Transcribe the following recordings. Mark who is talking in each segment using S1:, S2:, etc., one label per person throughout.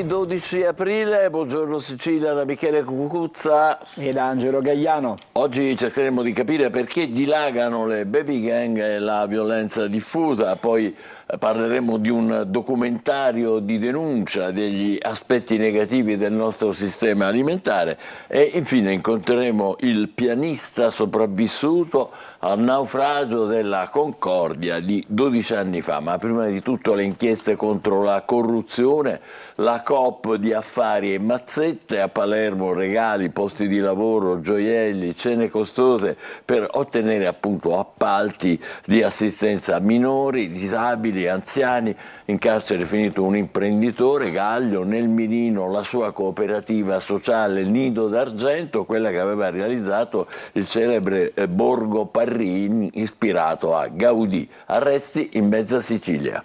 S1: Lunedì 12 aprile, buongiorno Sicilia da Michele Cucuzza
S2: ed Angelo Gagliano.
S1: Oggi cercheremo di capire perché dilagano le baby gang e la violenza diffusa, poi parleremo di un documentario di denuncia degli aspetti negativi del nostro sistema alimentare e infine incontreremo il pianista sopravvissuto al naufragio della Concordia di 12 anni fa. Ma prima di tutto le inchieste contro la corruzione, la Coop di affari e mazzette, a Palermo regali, posti di lavoro, gioielli, cene costose per ottenere appunto appalti di assistenza a minori, disabili, anziani. In carcere è finito un imprenditore, Gaglio, nel mirino la sua cooperativa sociale Nido d'Argento, quella che aveva realizzato il celebre Borgo Parrini ispirato a Gaudì. Arresti in mezza Sicilia.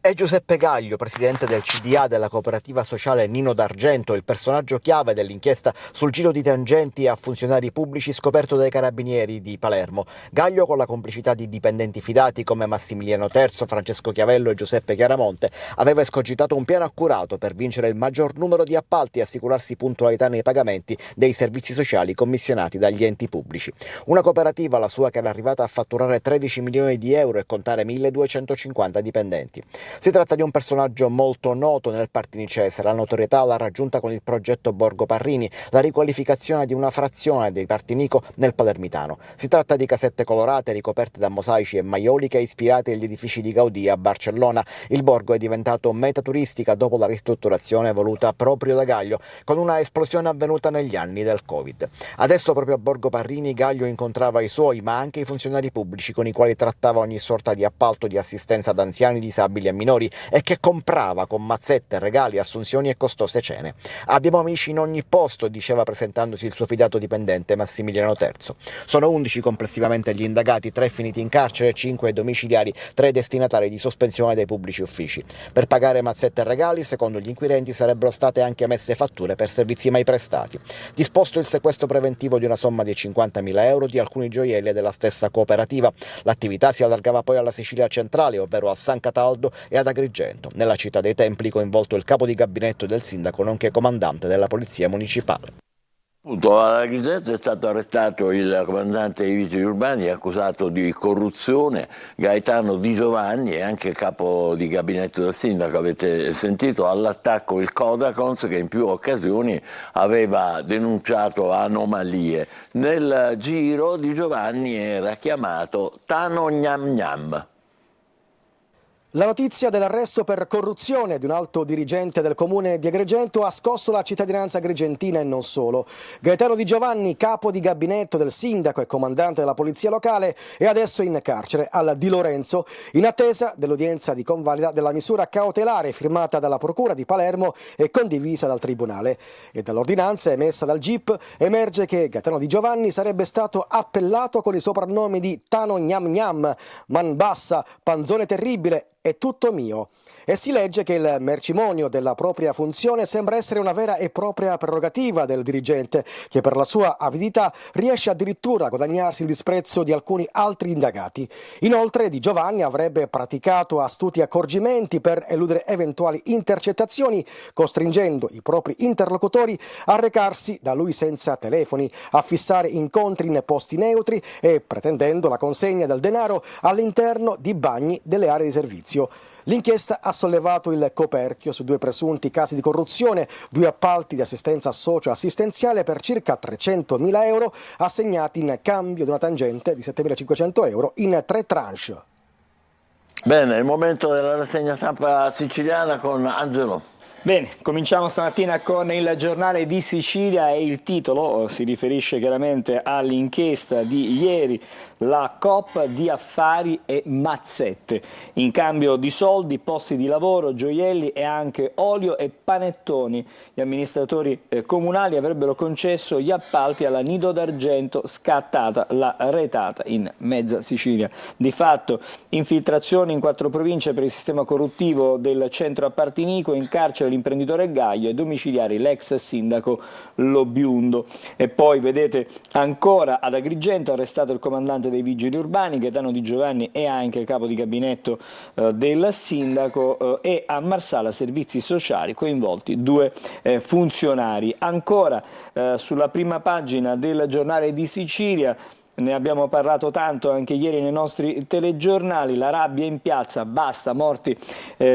S3: È Giuseppe Gaglio, presidente del CDA della cooperativa sociale Nino d'Argento, il personaggio chiave dell'inchiesta sul giro di tangenti a funzionari pubblici scoperto dai carabinieri di Palermo. Gaglio, con la complicità di dipendenti fidati come Massimiliano Terzo, Francesco Chiavello e Giuseppe Chiaramonte, aveva escogitato un piano accurato per vincere il maggior numero di appalti e assicurarsi puntualità nei pagamenti dei servizi sociali commissionati dagli enti pubblici. Una cooperativa, la sua, che era arrivata a fatturare 13 milioni di euro e contare 1250 dipendenti. Si tratta di un personaggio molto noto nel Partinicese. La notorietà l'ha raggiunta con il progetto Borgo Parrini, la riqualificazione di una frazione di Partinico nel Palermitano. Si tratta di casette colorate ricoperte da mosaici e maioliche ispirate agli edifici di Gaudì a Barcellona. Il borgo è diventato meta turistica dopo la ristrutturazione voluta proprio da Gaglio, con una esplosione avvenuta negli anni del Covid. Adesso proprio a Borgo Parrini Gaglio incontrava i suoi, ma anche i funzionari pubblici con i quali trattava ogni sorta di appalto di assistenza ad anziani, disabili e minori, e che comprava con mazzette, regali, assunzioni e costose cene. Abbiamo amici in ogni posto, diceva presentandosi il suo fidato dipendente Massimiliano Terzo. Sono 11 complessivamente gli indagati, 3 finiti in carcere, 5 domiciliari, 3 destinatari di sospensione dai pubblici uffici. Per pagare mazzette e regali, secondo gli inquirenti, sarebbero state anche emesse fatture per servizi mai prestati. Disposto il sequestro preventivo di una somma di 50.000 euro di alcuni gioielli della stessa cooperativa. L'attività si allargava poi alla Sicilia centrale, ovvero a San Cataldo e ad Agrigento. Nella città dei Templi coinvolto il capo di gabinetto del sindaco nonché comandante della polizia municipale.
S1: Appunto, ad Agrigento è stato arrestato il comandante dei vigili urbani accusato di corruzione, Gaetano Di Giovanni, e anche capo di gabinetto del sindaco. Avete sentito all'attacco il Codacons, che in più occasioni aveva denunciato anomalie. Nel giro Di Giovanni era chiamato Tano Gnam Gnam.
S4: La notizia dell'arresto per corruzione di un alto dirigente del comune di Agrigento ha scosso la cittadinanza agrigentina e non solo. Gaetano Di Giovanni, capo di gabinetto del sindaco e comandante della polizia locale, è adesso in carcere al Di Lorenzo in attesa dell'udienza di convalida della misura cautelare firmata dalla procura di Palermo e condivisa dal tribunale. E dall'ordinanza emessa dal GIP emerge che Gaetano Di Giovanni sarebbe stato appellato con i soprannomi di Tano Gnam Gnam, Man Bassa, Panzone Terribile, è tutto mio. E si legge che il mercimonio della propria funzione sembra essere una vera e propria prerogativa del dirigente, che per la sua avidità riesce addirittura a guadagnarsi il disprezzo di alcuni altri indagati. Inoltre Di Giovanni avrebbe praticato astuti accorgimenti per eludere eventuali intercettazioni, costringendo i propri interlocutori a recarsi da lui senza telefoni, a fissare incontri in posti neutri e pretendendo la consegna del denaro all'interno di bagni delle aree di servizio. L'inchiesta ha sollevato il coperchio su 2 presunti casi di corruzione, 2 appalti di assistenza socio-assistenziale per circa 300.000 euro assegnati in cambio di una tangente di 7.500 euro in 3 tranche.
S1: Bene, è il momento della rassegna stampa siciliana con Angelo.
S2: Bene, cominciamo stamattina con il giornale di Sicilia e il titolo si riferisce chiaramente all'inchiesta di ieri, la Coop di affari e mazzette. In cambio di soldi, posti di lavoro, gioielli e anche olio e panettoni. Gli amministratori comunali avrebbero concesso gli appalti alla Nido d'Argento, scattata la retata in mezza Sicilia. Di fatto, infiltrazioni in 4 province per il sistema corruttivo del centro a Partinico, in carcere l'imprenditore Gaglio e domiciliari l'ex sindaco Lobiundo. E poi vedete ancora ad Agrigento arrestato il comandante dei vigili urbani Gaetano Di Giovanni e anche il capo di gabinetto del sindaco, e a Marsala servizi sociali coinvolti 2 funzionari. Ancora sulla prima pagina del Giornale di Sicilia, ne abbiamo parlato tanto anche ieri nei nostri telegiornali, la rabbia in piazza, basta morti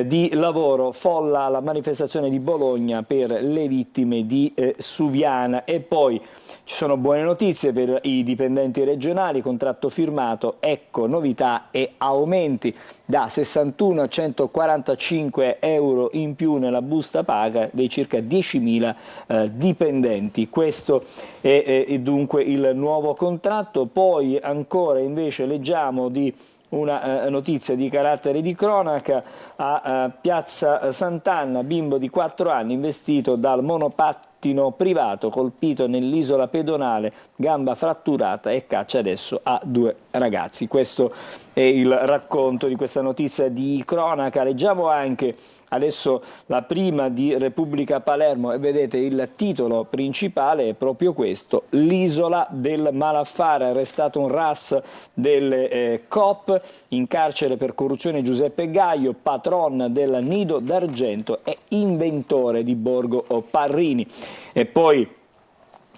S2: di lavoro, folla la manifestazione di Bologna per le vittime di Suviana. E poi ci sono buone notizie per i dipendenti regionali, contratto firmato, ecco novità e aumenti da 61 a 145 euro in più nella busta paga dei circa 10.000 dipendenti. Questo è dunque il nuovo contratto. Poi ancora invece leggiamo di una notizia di carattere di cronaca a Piazza Sant'Anna, bimbo di 4 anni investito dal monopattino privato, colpito nell'isola pedonale, gamba fratturata e caccia adesso a 2 ragazzi. Questo è il racconto di questa notizia di cronaca. Leggiamo anche adesso la prima di Repubblica Palermo e vedete il titolo principale è proprio questo: l'isola del malaffare, arrestato un RAS delle Coop, in carcere per corruzione Giuseppe Gaglio, patron del Nido d'Argento e inventore di Borgo Parrini. E poi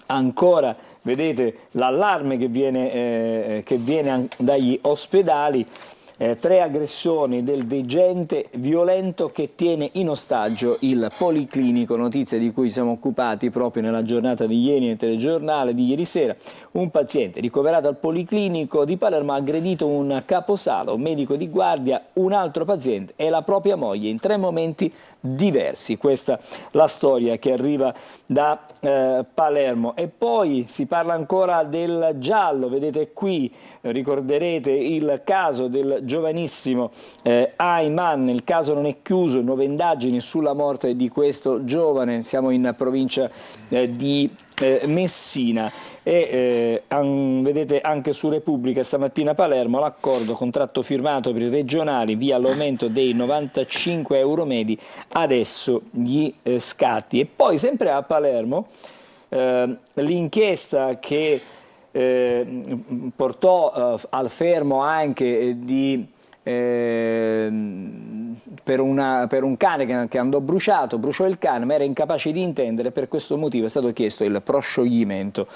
S2: ancora vedete l'allarme che viene dagli ospedali, 3 aggressioni del degente violento che tiene in ostaggio il Policlinico, notizia di cui siamo occupati proprio nella giornata di ieri nel telegiornale di ieri sera. Un paziente ricoverato al Policlinico di Palermo ha aggredito un caposala, un medico di guardia, un altro paziente e la propria moglie in 3 momenti diversi. Questa la storia che arriva da Palermo. E poi si parla ancora del giallo, vedete qui, ricorderete il caso del giovanissimo Ayman. Il caso non è chiuso, nuove indagini sulla morte di questo giovane, siamo in provincia di Messina. E vedete anche su Repubblica stamattina Palermo l'accordo, contratto firmato per i regionali via l'aumento dei 95 euro medi, adesso gli scatti. E poi sempre a Palermo l'inchiesta che portò al fermo anche per un cane che andò bruciò il cane ma era incapace di intendere, per questo motivo è stato chiesto il proscioglimento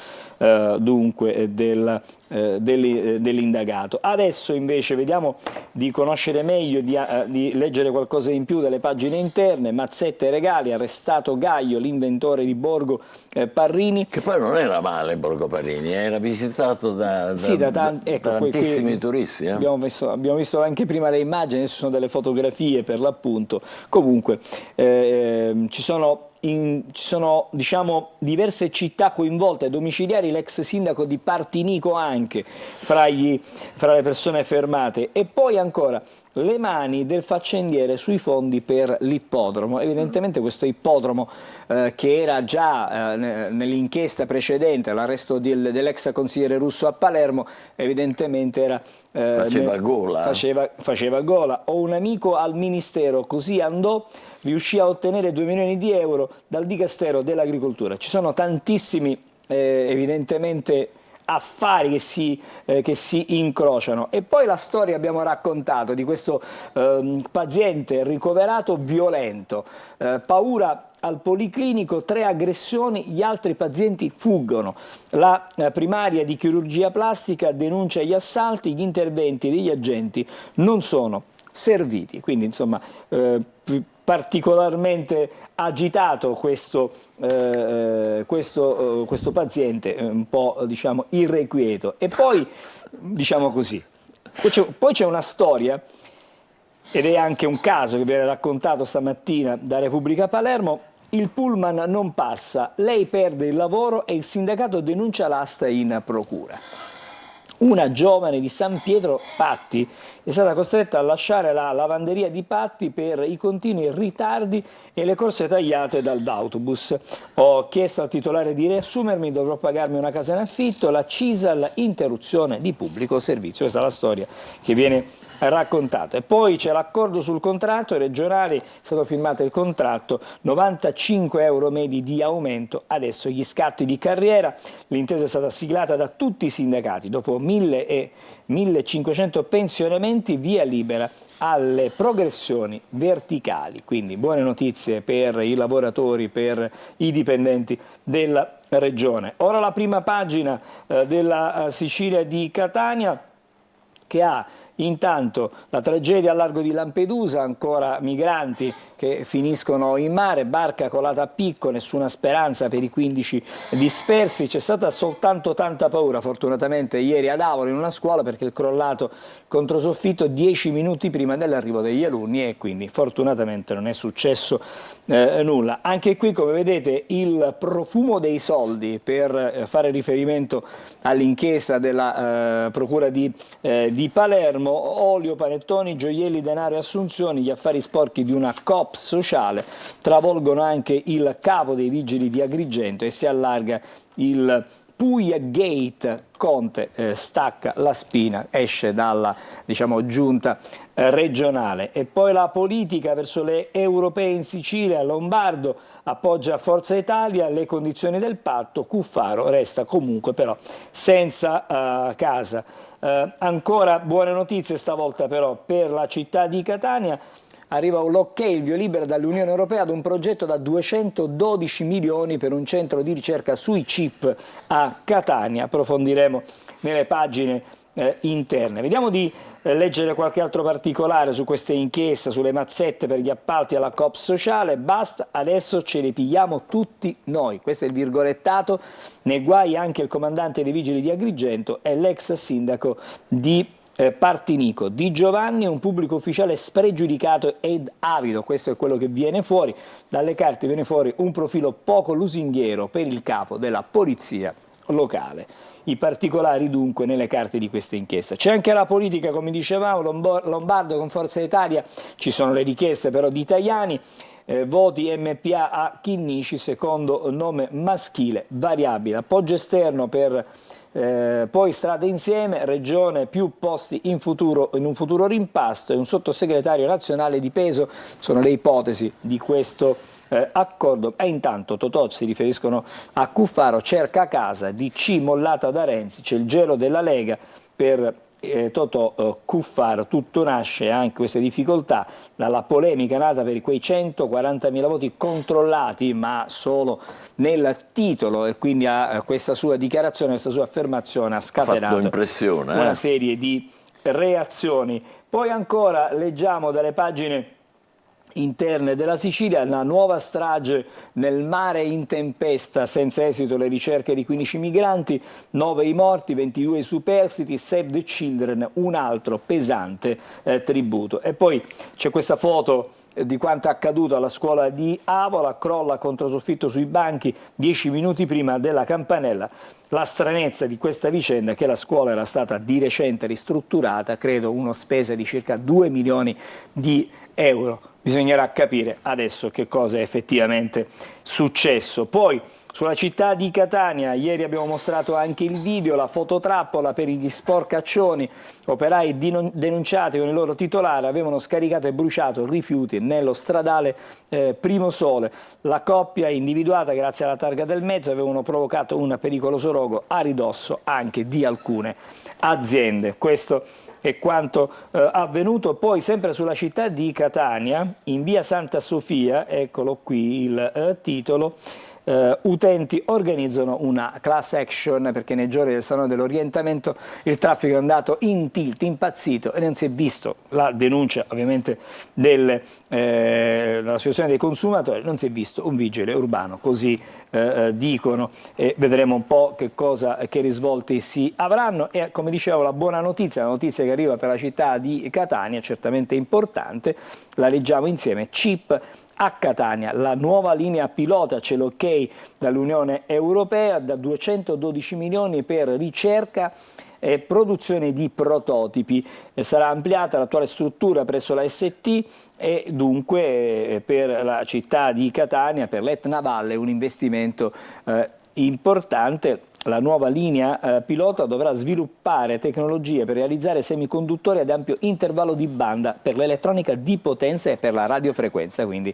S2: dunque dell'indagato. Adesso invece vediamo di conoscere meglio, di leggere qualcosa in più delle pagine interne. Mazzette e regali, arrestato Gaglio, l'inventore di Borgo Parrini.
S1: Che poi non era male Borgo Parrini, era visitato da tantissimi turisti.
S2: Abbiamo visto anche prima le immagini, adesso sono delle fotografie per l'appunto. Comunque ci sono diciamo diverse città coinvolte, domiciliari, l'ex sindaco di Partinico anche fra le persone fermate. E poi ancora le mani del faccendiere sui fondi per l'ippodromo. Evidentemente questo ippodromo che era già nell'inchiesta precedente, l'arresto dell'ex consigliere Russo a Palermo, evidentemente era
S1: faceva
S2: gola. Ho un amico al ministero, così andò, riuscì a ottenere 2 milioni di euro dal Dicastero dell'Agricoltura. Ci sono tantissimi evidentemente affari che si incrociano. E poi la storia abbiamo raccontato di questo paziente ricoverato violento, paura al Policlinico, 3 aggressioni, gli altri pazienti fuggono. La primaria di chirurgia plastica denuncia gli assalti, gli interventi degli agenti non sono serviti. Quindi insomma particolarmente agitato questo paziente, un po' diciamo irrequieto. E poi diciamo così, poi c'è una storia, ed è anche un caso che viene raccontato stamattina da Repubblica Palermo. Il pullman non passa, lei perde il lavoro e il sindacato denuncia l'asta in procura. Una giovane di San Pietro Patti è stata costretta a lasciare la lavanderia di Patti per i continui ritardi e le corse tagliate dall'autobus. Ho chiesto al titolare di riassumermi, dovrò pagarmi una casa in affitto, la CISAL, interruzione di pubblico servizio. Questa è la storia che viene raccontato. E poi c'è l'accordo sul contratto, i regionali, è stato firmato il contratto, 95 euro medi di aumento, adesso gli scatti di carriera, l'intesa è stata siglata da tutti i sindacati, dopo 1.000 e 1.500 pensionamenti, via libera alle progressioni verticali, quindi buone notizie per i lavoratori, per i dipendenti della regione. Ora la prima pagina della Sicilia di Catania, che ha intanto la tragedia al largo di Lampedusa, ancora migranti che finiscono in mare, barca colata a picco, nessuna speranza per i 15 dispersi. C'è stata soltanto tanta paura, fortunatamente, ieri ad Avolo in una scuola, perché il crollato controsoffitto 10 minuti prima dell'arrivo degli alunni e quindi fortunatamente non è successo nulla. Anche qui, come vedete, il profumo dei soldi, per fare riferimento all'inchiesta della Procura di Palermo, olio, panettoni, gioielli, denaro e assunzioni, gli affari sporchi di una coop sociale travolgono anche il capo dei vigili di Agrigento e si allarga il Puglia Gate. Conte stacca la spina, esce dalla, diciamo, giunta regionale. E poi la politica verso le europee in Sicilia, Lombardo appoggia Forza Italia, le condizioni del patto, Cuffaro resta comunque però senza casa. Ancora buone notizie stavolta però per la città di Catania. Arriva l'ok, il via libera dall'Unione Europea ad un progetto da 212 milioni per un centro di ricerca sui chip a Catania. Approfondiremo nelle pagine interne. Vediamo di leggere qualche altro particolare su queste inchieste, sulle mazzette per gli appalti alla coop sociale. Basta, adesso ce le pigliamo tutti noi. Questo è il virgolettato. Nei guai anche il comandante dei vigili di Agrigento e l'ex sindaco di Partinico. Di Giovanni è un pubblico ufficiale spregiudicato ed avido, questo è quello che viene fuori. Dalle carte viene fuori un profilo poco lusinghiero per il capo della polizia locale. I particolari dunque nelle carte di questa inchiesta. C'è anche la politica, come dicevamo, Lombardo con Forza Italia, ci sono le richieste però di Tajani. Voti MPA a Chinnici, secondo nome maschile variabile. Appoggio esterno per poi Strade Insieme, regione, più posti in un futuro rimpasto e un sottosegretario nazionale di peso, sono le ipotesi di questo accordo. E intanto Totò, si riferiscono a Cuffaro, cerca casa, DC mollata da Renzi, c'è il gelo della Lega per Totò Cuffaro. Tutto nasce anche queste difficoltà dalla polemica nata per quei 140.000 voti controllati ma solo nel titolo, e quindi a questa sua dichiarazione, questa sua affermazione ha scatenato una serie di reazioni. Poi ancora leggiamo dalle pagine interne della Sicilia la nuova strage nel mare in tempesta, senza esito le ricerche di 15 migranti, 9 i morti, 22 i superstiti, Save the Children, un altro pesante tributo. E poi c'è questa foto di quanto accaduto alla scuola di Avola, crolla controsoffitto sui banchi 10 minuti prima della campanella. La stranezza di questa vicenda è che la scuola era stata di recente ristrutturata, credo una spesa di circa 2 milioni di euro. Bisognerà capire adesso che cosa è effettivamente successo. Poi sulla città di Catania, ieri abbiamo mostrato anche il video, la fototrappola per gli sporcaccioni, operai denunciati con il loro titolare avevano scaricato e bruciato rifiuti nello stradale Primo Sole. La coppia individuata grazie alla targa del mezzo avevano provocato un pericoloso rogo a ridosso anche di alcune aziende. Questo è quanto avvenuto. Poi sempre sulla città di Catania, in via Santa Sofia, eccolo qui il titolo, utenti organizzano una class action perché nei giorni del Salone dell'Orientamento il traffico è andato in tilt, impazzito, e non si è visto, la denuncia ovviamente dell'associazione dei consumatori, non si è visto un vigile urbano, così dicono, e vedremo un po' che risvolti si avranno. E come dicevo, la buona notizia, la notizia che arriva per la città di Catania, certamente importante, la leggiamo insieme, chip a Catania, la nuova linea pilota, c'è l'ok dall'Unione Europea, da 212 milioni per ricerca e produzione di prototipi. Sarà ampliata l'attuale struttura presso la ST e dunque per la città di Catania, per l'Etna Valle, un investimento importante. La nuova linea pilota dovrà sviluppare tecnologie per realizzare semiconduttori ad ampio intervallo di banda per l'elettronica di potenza e per la radiofrequenza, quindi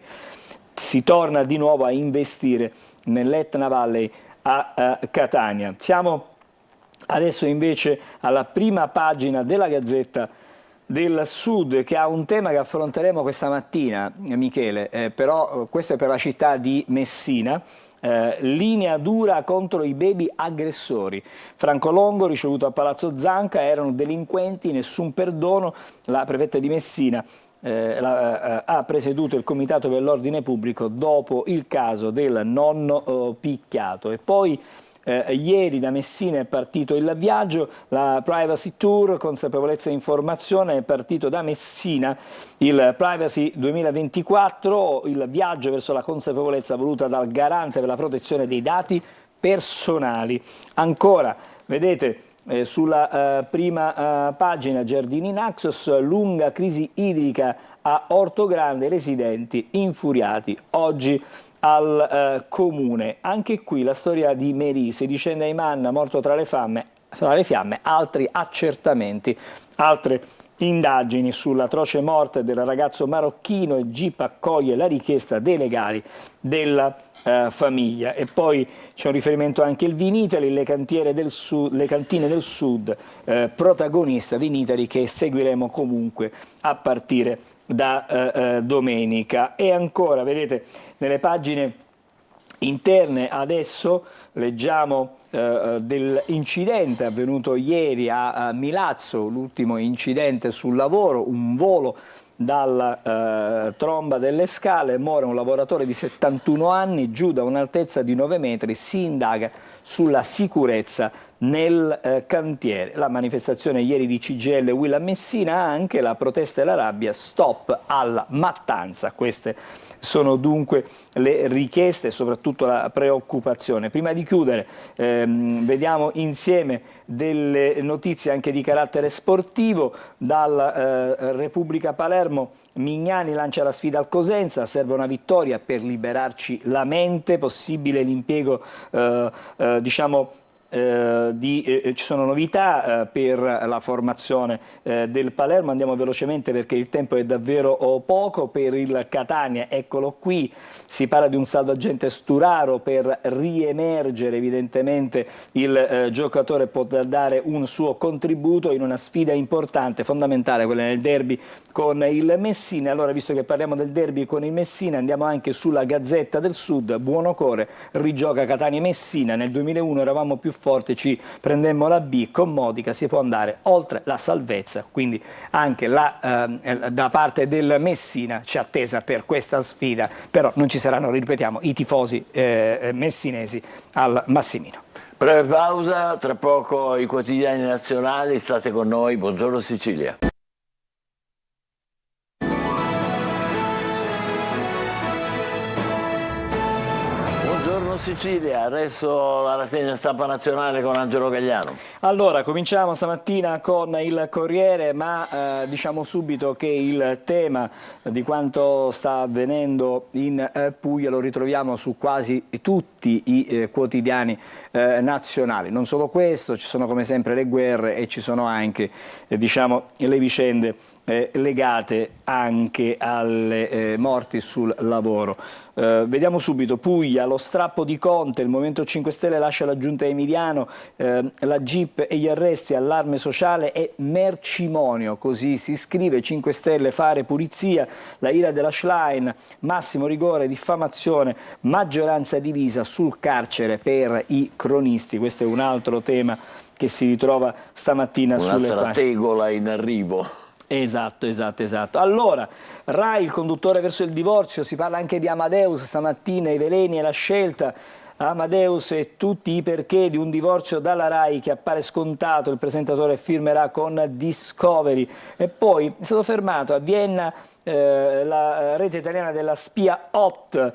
S2: si torna di nuovo a investire nell'Etna Valley a Catania. Siamo adesso invece alla prima pagina della Gazzetta del Sud, che ha un tema che affronteremo questa mattina, Michele, però questo è per la città di Messina. Linea dura contro i baby aggressori. Franco Longo, ricevuto a Palazzo Zanca, erano delinquenti, nessun perdono. La prefetta di Messina ha presieduto il Comitato per l'Ordine Pubblico dopo il caso del nonno picchiato. E poi ieri da Messina è partito il viaggio, la Privacy Tour, consapevolezza e informazione, è partito da Messina il Privacy 2024, il viaggio verso la consapevolezza voluta dal garante per la protezione dei dati personali. Ancora, vedete, sulla prima pagina Giardini Naxos, lunga crisi idrica a Ortogrande, residenti infuriati oggi al comune. Anche qui la storia di Merì, sedicenne Ayman morto tra le fiamme, altri accertamenti, altre indagini sull'atroce morte del ragazzo marocchino. Il GIP accoglie la richiesta dei legali della famiglia. E poi c'è un riferimento anche al Vinitali, le cantine del Sud, protagonista Vinitali, che seguiremo comunque a partire da domenica. E ancora, vedete, nelle pagine interne adesso leggiamo dell'incidente avvenuto ieri a Milazzo, l'ultimo incidente sul lavoro, un volo dalla tromba delle scale, muore un lavoratore di 71 anni, giù da un'altezza di 9 metri, si indaga sulla sicurezza nel cantiere. La manifestazione ieri di CGIL Will a Messina, anche la protesta e la rabbia, stop alla mattanza. Queste sono dunque le richieste e soprattutto la preoccupazione. Prima di chiudere vediamo insieme delle notizie anche di carattere sportivo. Dalla Repubblica Palermo, Mignani lancia la sfida al Cosenza, serve una vittoria per liberarci la mente, possibile l'impiego ci sono novità per la formazione del Palermo. Andiamo velocemente perché il tempo è davvero poco. Per il Catania, eccolo qui, si parla di un salvagente Sturaro per riemergere. Evidentemente il giocatore potrà dare un suo contributo in una sfida importante, fondamentale, quella nel derby con il Messina. Allora, visto che parliamo del derby con il Messina, andiamo anche sulla Gazzetta del Sud. Buonocore rigioca Catania e Messina. Nel 2001 eravamo più forte, ci prendemmo la B, con Modica si può andare oltre la salvezza, quindi anche da parte del Messina c'è attesa per questa sfida, però non ci saranno, ripetiamo, i tifosi messinesi al Massimino.
S1: Breve pausa, tra poco i quotidiani nazionali, state con noi, buongiorno Sicilia. Sicilia, adesso la rassegna stampa nazionale con Angelo Gagliano.
S2: Allora, cominciamo stamattina con il Corriere, ma diciamo subito che il tema di quanto sta avvenendo in Puglia lo ritroviamo su quasi tutti i quotidiani nazionali. Non solo questo, ci sono come sempre le guerre e ci sono anche diciamo, le vicende legate anche alle morti sul lavoro. Vediamo subito Puglia, lo strappo di Conte, il Movimento 5 Stelle lascia la giunta Emiliano, la GIP e gli arresti, allarme sociale e mercimonio, così si scrive. 5 Stelle fare pulizia, la ira della Schlein, massimo rigore, diffamazione, maggioranza divisa sul carcere per i cronisti. Questo è un altro tema che si ritrova stamattina sulle pagine.
S1: Un'altra tegola in arrivo.
S2: Esatto. Allora, Rai, il conduttore verso il divorzio, si parla anche di Amadeus stamattina, i veleni e la scelta. Amadeus e tutti i perché di un divorzio dalla Rai che appare scontato, il presentatore firmerà con Discovery. E poi è stato fermato a Vienna la rete italiana della spia Hot.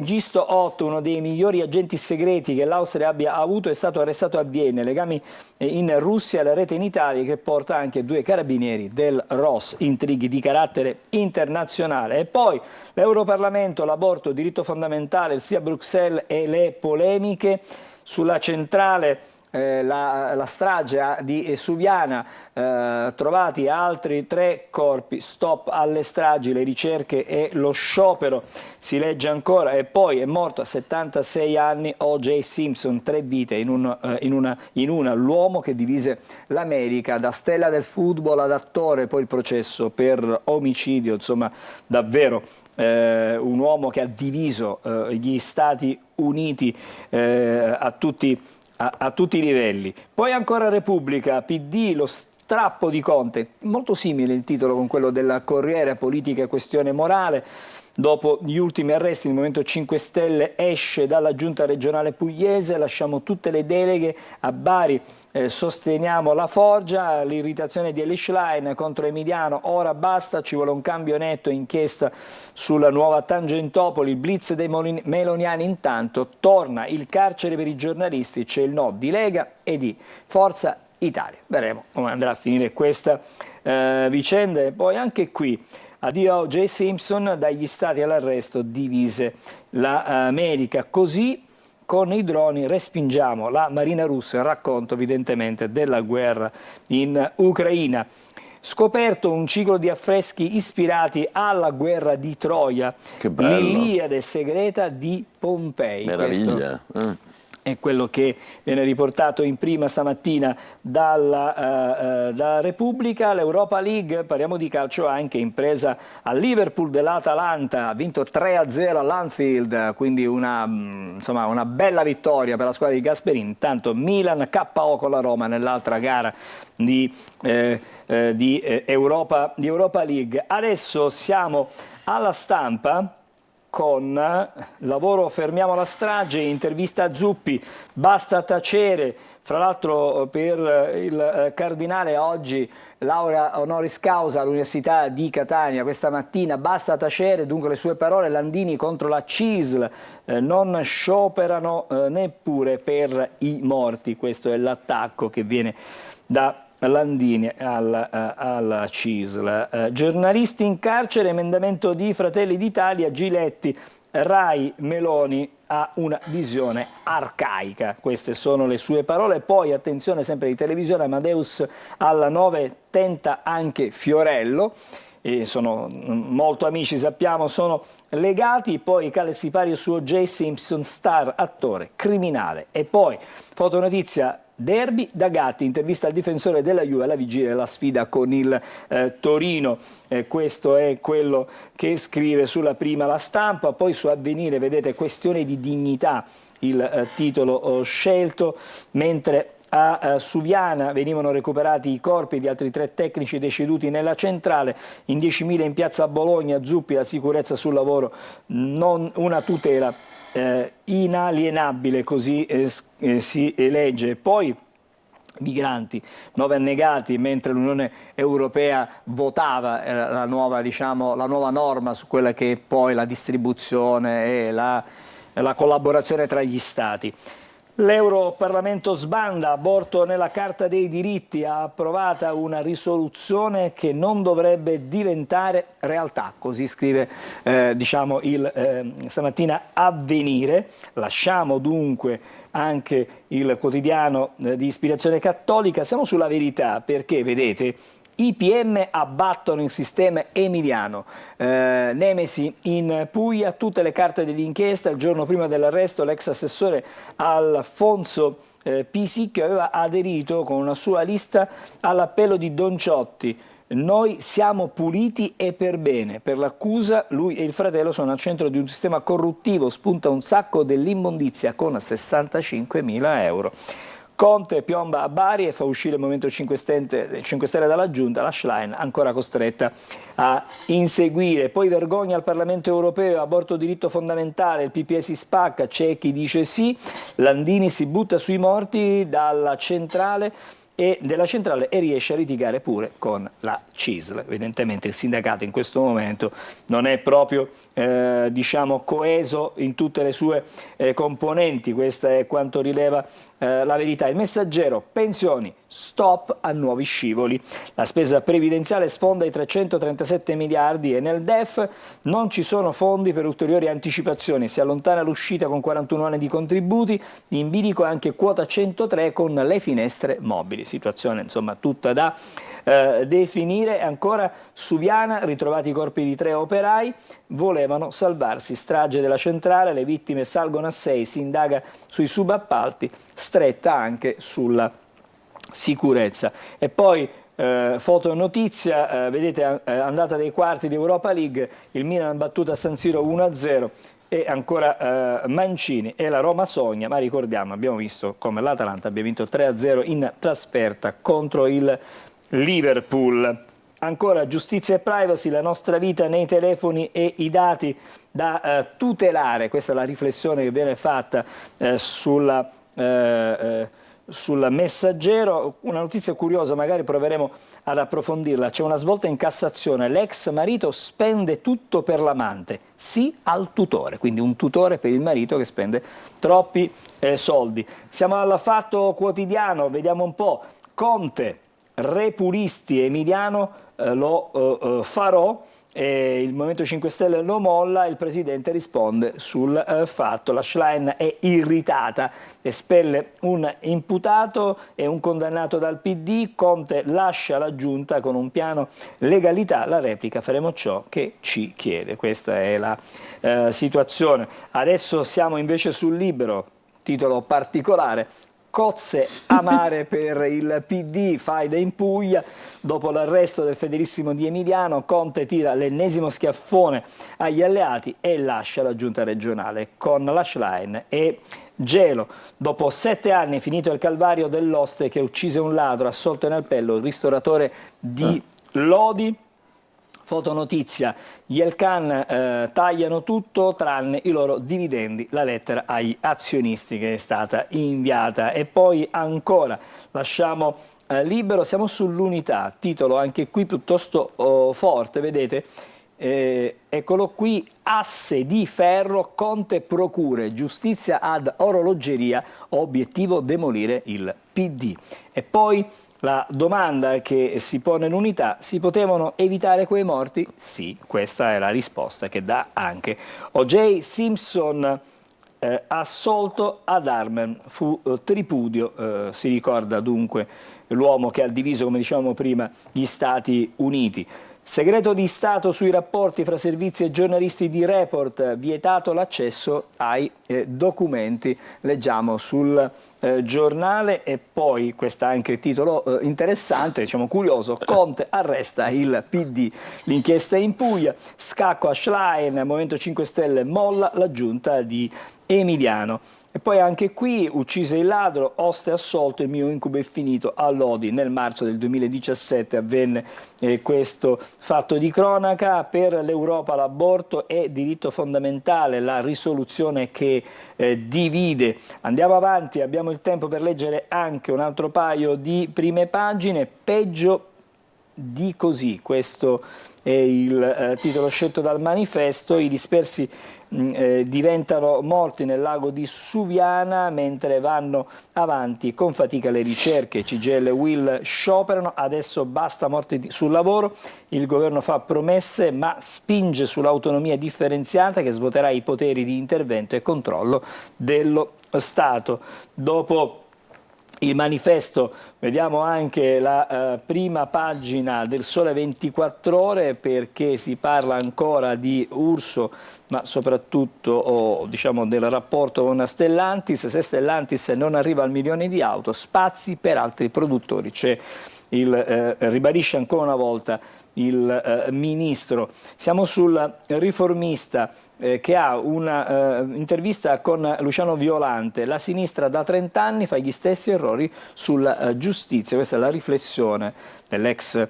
S2: Gisto 8, uno dei migliori agenti segreti che l'Austria abbia avuto, è stato arrestato a Vienna. Legami in Russia e la rete in Italia che porta anche 2 carabinieri del ROS, intrighi di carattere internazionale. E poi l'Europarlamento, l'aborto, diritto fondamentale, il sì a Bruxelles e le polemiche. sulla centrale la strage di Suviana, trovati altri 3 corpi, stop alle stragi, le ricerche e lo sciopero, si legge ancora, e poi è morto a 76 anni O.J. Simpson, 3 vite in una, l'uomo che divise l'America, da stella del football ad attore, poi il processo per omicidio, insomma davvero un uomo che ha diviso gli Stati Uniti a tutti i livelli. Poi ancora Repubblica, PD, lo strappo di Conte, molto simile il titolo con quello della Corriere, politica e questione morale. Dopo gli ultimi arresti il Movimento 5 Stelle esce dalla giunta regionale pugliese, lasciamo tutte le deleghe a Bari, sosteniamo la Forgia, l'irritazione di Elie Schlein contro Emiliano, ora basta, ci vuole un cambio netto, inchiesta sulla nuova Tangentopoli, il blitz dei meloniani intanto, torna il carcere per i giornalisti, c'è il no di Lega e di Forza Italia. Vedremo come andrà a finire questa vicenda. E poi anche qui addio O.J. Simpson, dagli stati all'arresto divise l'America. Così con i droni respingiamo la Marina russa, il racconto evidentemente della guerra in Ucraina. Scoperto un ciclo di affreschi ispirati alla guerra di Troia, l'Iliade segreta di Pompei.
S1: Meraviglia.
S2: È quello che viene riportato in prima stamattina dalla Repubblica. L'Europa League, parliamo di calcio anche, impresa a Liverpool dell'Atalanta, ha vinto 3-0 all'Anfield, quindi una bella vittoria per la squadra di Gasperini. Intanto Milan KO con la Roma nell'altra gara di Europa League. Adesso siamo alla Stampa con lavoro Fermiamo la strage, intervista a Zuppi, basta tacere, fra l'altro per il Cardinale oggi laurea honoris causa all'Università di Catania, questa mattina basta tacere, dunque le sue parole, Landini contro la CISL, non scioperano neppure per i morti, questo è l'attacco che viene da Landini alla CISL. Giornalisti in carcere, emendamento di Fratelli d'Italia, Giletti, Rai, Meloni ha una visione arcaica. Queste sono le sue parole. Poi attenzione, sempre di televisione, Amadeus alla 9 tenta anche Fiorello. E sono molto amici, sappiamo, sono legati. Poi Cale Sipario su O.J. Simpson, star, attore, criminale. E poi fotonotizia, derby da Gatti, intervista al difensore della Juve alla vigilia della sfida con il Torino. Questo è quello che scrive sulla prima la Stampa. Poi su Avvenire vedete questione di dignità, il titolo scelto, mentre a Suviana venivano recuperati i corpi di altri 3 tecnici deceduti nella centrale, in 10.000 in piazza Bologna, Zuppi, la sicurezza sul lavoro, non una tutela inalienabile, così si legge. Poi migranti, 9 annegati, mentre l'Unione Europea votava la nuova norma su quella che è poi la distribuzione e la collaborazione tra gli Stati. L'Europarlamento sbanda, aborto nella Carta dei diritti, ha approvata una risoluzione che non dovrebbe diventare realtà, così scrive stamattina Avvenire. Lasciamo dunque anche il quotidiano di ispirazione cattolica, siamo sulla Verità, perché vedete i PM abbattono il sistema emiliano, Nemesi in Puglia, tutte le carte dell'inchiesta. Il giorno prima dell'arresto l'ex assessore Alfonso Pisicchio aveva aderito con una sua lista all'appello di Don Ciotti. Noi siamo puliti e per bene. Per l'accusa lui e il fratello sono al centro di un sistema corruttivo, spunta un sacco dell'immondizia con 65.000 euro. Conte piomba a Bari e fa uscire il Movimento 5 Stelle dalla giunta, la Schlein ancora costretta a inseguire. Poi vergogna al Parlamento europeo, aborto diritto fondamentale, il PPE si spacca, c'è chi dice sì, Landini si butta sui morti della centrale e riesce a litigare pure con la CISL. Evidentemente il sindacato in questo momento non è proprio coeso in tutte le sue componenti, questo è quanto rileva la Verità. Il Messaggero, pensioni stop a nuovi scivoli. La spesa previdenziale sfonda i 337 miliardi e nel DEF non ci sono fondi per ulteriori anticipazioni. Si allontana l'uscita con 41 anni di contributi, in bilico anche quota 103 con le finestre mobili. Situazione insomma tutta da definire. Ancora Suviana, ritrovati i corpi di 3 operai, volevano salvarsi. Strage della centrale, le vittime salgono a 6, si indaga sui subappalti, stretta anche sulla sicurezza. E poi fotonotizia, vedete andata dei quarti di Europa League, il Milan ha battuto a San Siro 1-0 e ancora Mancini e la Roma sogna, ma ricordiamo, abbiamo visto come l'Atalanta abbia vinto 3-0 in trasferta contro il Liverpool. Ancora giustizia e privacy, la nostra vita nei telefoni e i dati da tutelare, questa è la riflessione che viene fatta sul Messaggero. Una notizia curiosa, magari proveremo ad approfondirla. C'è una svolta in Cassazione, l'ex marito spende tutto per l'amante, sì al tutore, quindi un tutore per il marito che spende troppi soldi. Siamo al Fatto Quotidiano, vediamo un po'. Conte, repulisti, Emiliano lo farò. Il Movimento 5 Stelle lo molla, il Presidente risponde sul fatto. La Schlein è irritata, espelle un imputato e un condannato dal PD, Conte lascia la Giunta con un piano legalità, la replica faremo ciò che ci chiede. Questa è la situazione. Adesso siamo invece sul Libero, titolo particolare. Cozze amare per il PD, faida in Puglia, dopo l'arresto del fedelissimo di Emiliano, Conte tira l'ennesimo schiaffone agli alleati e lascia la giunta regionale con la Schlein e gelo. Dopo 7 anni, finito il calvario dell'oste che uccise un ladro assolto in Alpello, il ristoratore di Lodi. Fotonotizia, gli Elkann tagliano tutto tranne i loro dividendi, la lettera agli azionisti che è stata inviata. E poi ancora, lasciamo Libero, siamo sull'Unità, titolo anche qui piuttosto forte, vedete, eccolo qui, asse di ferro, Conte procure, giustizia ad orologeria, obiettivo demolire il PD. E poi la domanda che si pone l'Unità, si potevano evitare quei morti? Sì, questa è la risposta che dà anche O.J. Simpson, assolto ad Armen, fu tripudio, si ricorda dunque l'uomo che ha diviso, come dicevamo prima, gli Stati Uniti. Segreto di Stato sui rapporti fra servizi e giornalisti di Report, vietato l'accesso ai documenti, leggiamo sul giornale. E poi questo è anche il titolo interessante, diciamo curioso, Conte arresta il PD, l'inchiesta in Puglia, scacco a Schlein, Movimento 5 Stelle molla la giunta di Emiliano. E poi anche qui, uccise il ladro, oste assolto, il mio incubo è finito a Lodi. Nel marzo del 2017 avvenne questo fatto di cronaca. Per l'Europa l'aborto è diritto fondamentale, la risoluzione che divide. Andiamo avanti, abbiamo il tempo per leggere anche un altro paio di prime pagine. Peggio di così, questo è il titolo scelto dal Manifesto. I dispersi diventano morti nel lago di Suviana mentre vanno avanti con fatica le ricerche. CGIL e UIL scioperano, adesso basta morti sul lavoro. Il governo fa promesse ma spinge sull'autonomia differenziata che svuoterà i poteri di intervento e controllo dello Stato. Dopo il Manifesto vediamo anche la prima pagina del Sole 24 Ore, perché si parla ancora di Urso, ma soprattutto diciamo del rapporto con Stellantis. Se Stellantis non arriva al 1 milione di auto, spazi per altri produttori. Ribadisce ancora una volta il Ministro. Siamo sul Riformista, che ha un'intervista con Luciano Violante. La sinistra da 30 anni fa gli stessi errori sulla giustizia. Questa è la riflessione dell'ex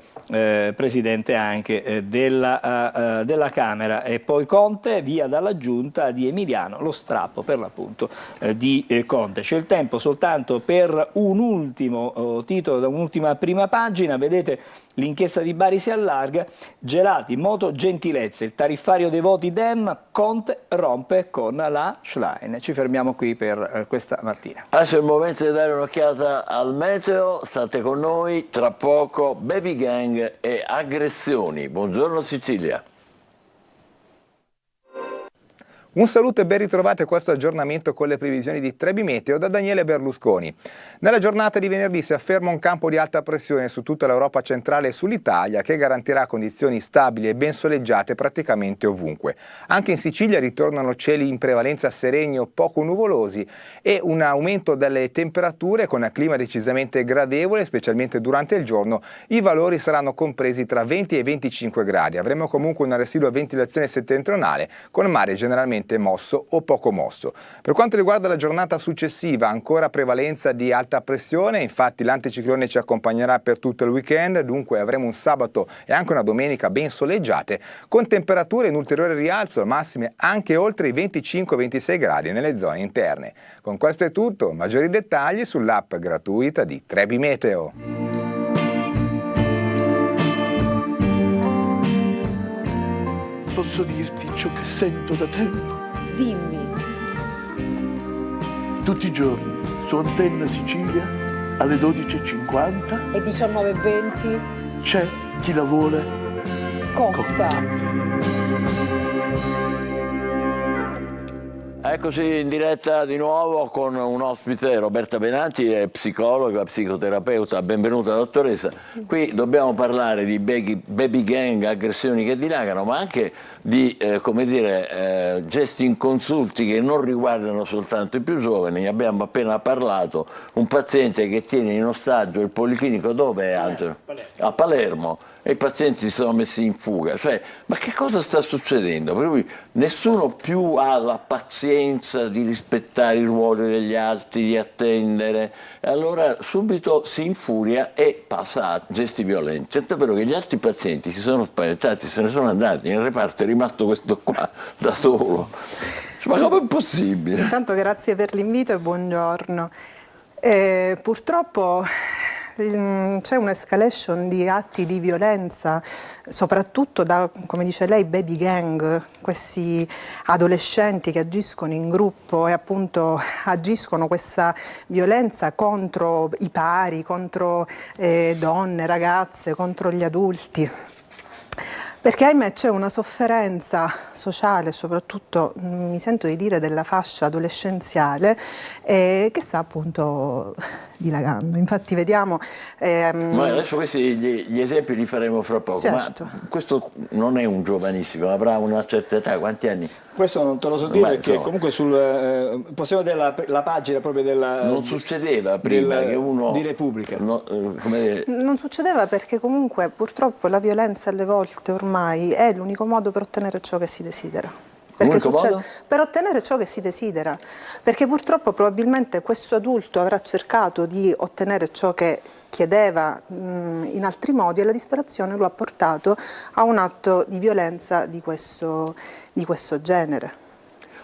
S2: presidente anche della Camera. E poi Conte, via dalla giunta di Emiliano, lo strappo per l'appunto di Conte. C'è il tempo soltanto per un ultimo titolo da un'ultima prima pagina. Vedete L'inchiesta di Bari si allarga, gelati, moto, gentilezze, il tariffario dei voti Dem, Conte rompe con la Schlein. Ci fermiamo qui per questa mattina.
S1: Adesso è il momento di dare un'occhiata al meteo, state con noi, tra poco baby gang e aggressioni. Buongiorno Sicilia.
S5: Un saluto e ben ritrovati a questo aggiornamento con le previsioni di Trebi Meteo da Daniele Berlusconi. Nella giornata di venerdì si afferma un campo di alta pressione su tutta l'Europa centrale e sull'Italia che garantirà condizioni stabili e ben soleggiate praticamente ovunque. Anche in Sicilia ritornano cieli in prevalenza sereni o poco nuvolosi e un aumento delle temperature con clima decisamente gradevole, specialmente durante il giorno. I valori saranno compresi tra 20 e 25 gradi. Avremo comunque una residua ventilazione settentrionale con mare generalmente mosso o poco mosso. Per quanto riguarda la giornata successiva, ancora prevalenza di alta pressione, infatti l'anticiclone ci accompagnerà per tutto il weekend, dunque avremo un sabato e anche una domenica ben soleggiate, con temperature in ulteriore rialzo, massime anche oltre i 25-26 gradi nelle zone interne. Con questo è tutto, maggiori dettagli sull'app gratuita di Trebi Meteo.
S6: Posso dirti ciò che sento da tempo?
S7: Dimmi.
S6: Tutti i giorni su Antenna Sicilia alle 12:50
S7: E 19:20?
S6: c'è chi la vuole
S7: Cotta.
S1: Eccoci in diretta di nuovo con un ospite, Roberta Benanti, è psicologa, psicoterapeuta. Benvenuta dottoressa. Qui dobbiamo parlare di baby gang, aggressioni che dilagano, ma anche di gesti inconsulti che non riguardano soltanto i più giovani. Ne abbiamo appena parlato, un paziente che tiene in ostaggio il policlinico, dove è Angelo? A Palermo. E i pazienti si sono messi in fuga, cioè, ma che cosa sta succedendo? Per cui nessuno più ha la pazienza di rispettare i ruoli degli altri, di attendere, e allora subito si infuria e passa a gesti violenti. Certo è vero che gli altri pazienti si sono spaventati, se ne sono andati, nel reparto è rimasto questo qua da solo. Cioè, ma com'è possibile?
S8: Intanto grazie per l'invito e buongiorno. Purtroppo c'è un'escalation di atti di violenza, soprattutto da, come dice lei, baby gang, questi adolescenti che agiscono in gruppo e appunto agiscono questa violenza contro i pari, contro donne, ragazze, contro gli adulti. Perché ahimè c'è una sofferenza sociale, soprattutto mi sento di dire della fascia adolescenziale, che sta appunto dilagando. Infatti vediamo...
S1: Ma adesso questi gli esempi li faremo fra poco,
S8: certo.
S1: Ma questo non è un giovanissimo, avrà una certa età, quanti anni?
S2: Questo non te lo so dire perché
S1: insomma,
S2: comunque possiamo vedere la pagina proprio della...
S1: Non succedeva prima che uno...
S2: di Repubblica.
S8: Non succedeva perché comunque purtroppo la violenza alle volte ormai è l'unico modo per ottenere ciò che si desidera. Perché per ottenere ciò che si desidera, perché purtroppo probabilmente questo adulto avrà cercato di ottenere ciò che chiedeva in altri modi e la disperazione lo ha portato a un atto di violenza di questo genere.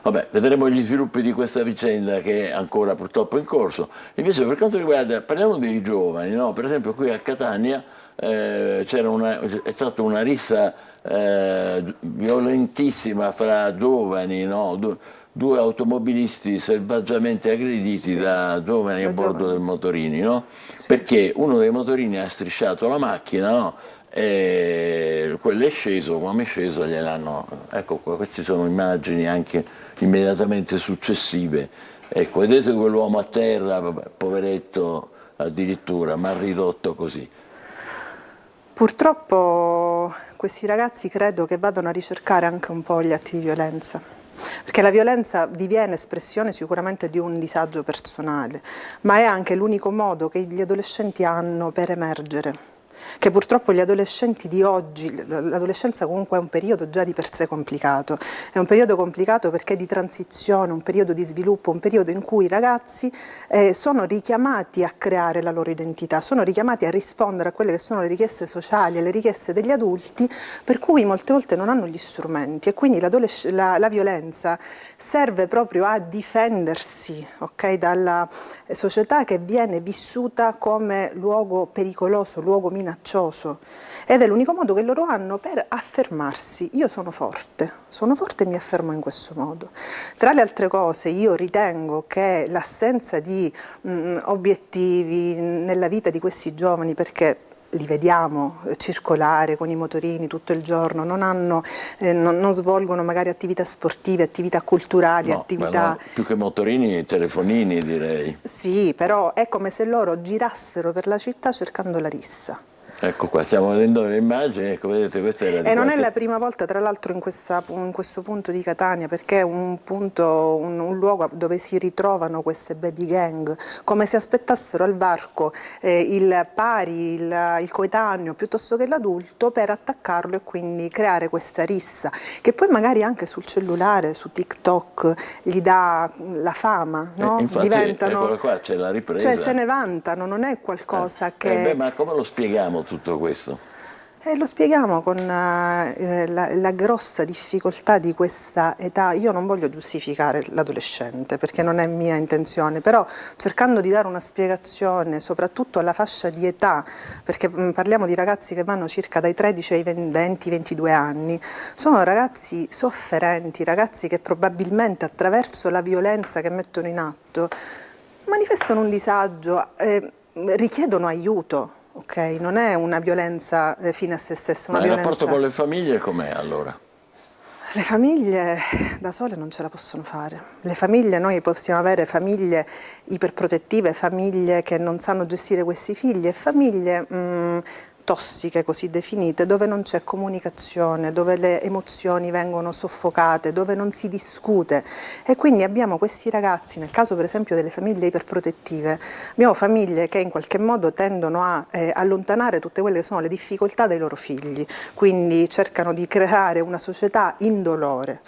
S1: Vabbè, vedremo gli sviluppi di questa vicenda che è ancora purtroppo in corso. Invece per quanto riguarda, parliamo dei giovani, no? Per esempio qui a Catania è stata una rissa violentissima fra giovani, no? Due automobilisti selvaggiamente aggrediti da giovani a bordo del motorini, no? Sì. Perché uno dei motorini ha strisciato la macchina, no? E quello è sceso, come è sceso gliel'hanno... Ecco qua, queste sono immagini anche immediatamente successive. Ecco, vedete quell'uomo a terra, vabbè, poveretto addirittura, ma ridotto così.
S8: Purtroppo questi ragazzi credo che vadano a ricercare anche un po' gli atti di violenza, perché la violenza diviene espressione sicuramente di un disagio personale, ma è anche l'unico modo che gli adolescenti hanno per emergere. Che purtroppo gli adolescenti di oggi, l'adolescenza comunque è un periodo già di per sé complicato, è un periodo complicato perché è di transizione, un periodo di sviluppo, un periodo in cui i ragazzi sono richiamati a creare la loro identità, sono richiamati a rispondere a quelle che sono le richieste sociali e le richieste degli adulti, per cui molte volte non hanno gli strumenti e quindi la violenza serve proprio a difendersi, dalla società che viene vissuta come luogo pericoloso, luogo minacciato, minaccioso ed è l'unico modo che loro hanno per affermarsi. Io sono forte e mi affermo in questo modo. Tra le altre cose io ritengo che l'assenza di obiettivi nella vita di questi giovani, perché li vediamo circolare con i motorini tutto il giorno, non svolgono magari attività sportive, attività culturali,
S1: No,
S8: attività...
S1: più che motorini, telefonini direi.
S8: Sì, però è come se loro girassero per la città cercando la rissa.
S1: Ecco qua, stiamo vedendo le immagini, ecco, vedete, questa era di
S8: E non è
S1: qualche-
S8: la prima volta, tra l'altro, in questo punto di Catania, perché è un luogo dove si ritrovano queste baby gang, come se aspettassero al varco il pari, il coetaneo, piuttosto che l'adulto, per attaccarlo e quindi creare questa rissa, che poi magari anche sul cellulare, su TikTok, gli dà la fama, no?
S1: Infatti,
S8: Diventano...
S1: eccola qua, c'è la ripresa.
S8: Cioè se ne vantano, non è qualcosa che...
S1: Beh, ma come lo spieghiamo tutto questo?
S8: Lo spieghiamo con la grossa difficoltà di questa età. Io non voglio giustificare l'adolescente perché non è mia intenzione, però cercando di dare una spiegazione soprattutto alla fascia di età, perché parliamo di ragazzi che vanno circa dai 13 ai 20-22 anni, sono ragazzi sofferenti, ragazzi che probabilmente attraverso la violenza che mettono in atto manifestano un disagio, richiedono aiuto. Ok, non è una violenza fine a se stessa, una
S1: Ma il
S8: violenza...
S1: rapporto con le famiglie com'è allora?
S8: Le famiglie da sole non ce la possono fare. Le famiglie, noi possiamo avere famiglie iperprotettive, famiglie che non sanno gestire questi figli e famiglie tossiche, così definite, dove non c'è comunicazione, dove le emozioni vengono soffocate, dove non si discute e quindi abbiamo questi ragazzi, nel caso per esempio delle famiglie iperprotettive, abbiamo famiglie che in qualche modo tendono a allontanare tutte quelle che sono le difficoltà dei loro figli, quindi cercano di creare una società indolore.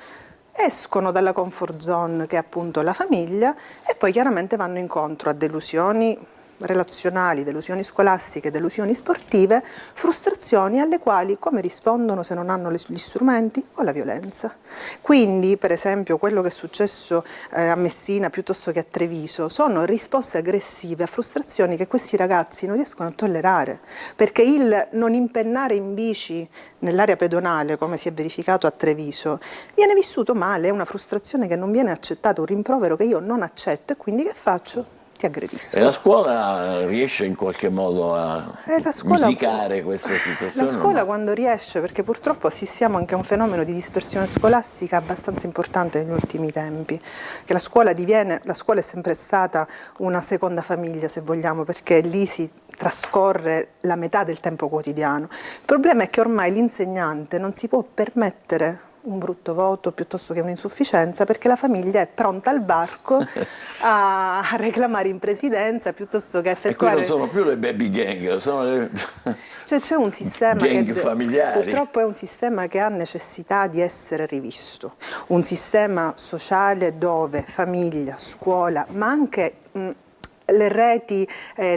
S8: Escono dalla comfort zone che è appunto la famiglia e poi chiaramente vanno incontro a delusioni relazionali, delusioni scolastiche, delusioni sportive, frustrazioni alle quali come rispondono se non hanno gli strumenti? Con la violenza. Quindi per esempio quello che è successo a Messina piuttosto che a Treviso sono risposte aggressive a frustrazioni che questi ragazzi non riescono a tollerare, perché il non impennare in bici nell'area pedonale, come si è verificato a Treviso, viene vissuto male, è una frustrazione che non viene accettata, un rimprovero che io non accetto e quindi che faccio? Ti aggredisco.
S1: E la scuola riesce in qualche modo a mitigare questa situazione?
S8: La scuola
S1: no?
S8: quando riesce, perché purtroppo assistiamo anche a un fenomeno di dispersione scolastica abbastanza importante negli ultimi tempi, che la scuola è sempre stata una seconda famiglia se vogliamo, perché lì si trascorre la metà del tempo quotidiano. Il problema è che ormai l'insegnante non si può permettere un brutto voto piuttosto che un'insufficienza perché la famiglia è pronta al varco a reclamare in presidenza piuttosto che effettuare...
S1: E qui non sono più le baby gang, sono le
S8: Cioè c'è un sistema
S1: gang
S8: che
S1: familiari.
S8: purtroppo è un sistema che ha necessità di essere rivisto, un sistema sociale dove famiglia, scuola, ma anche le reti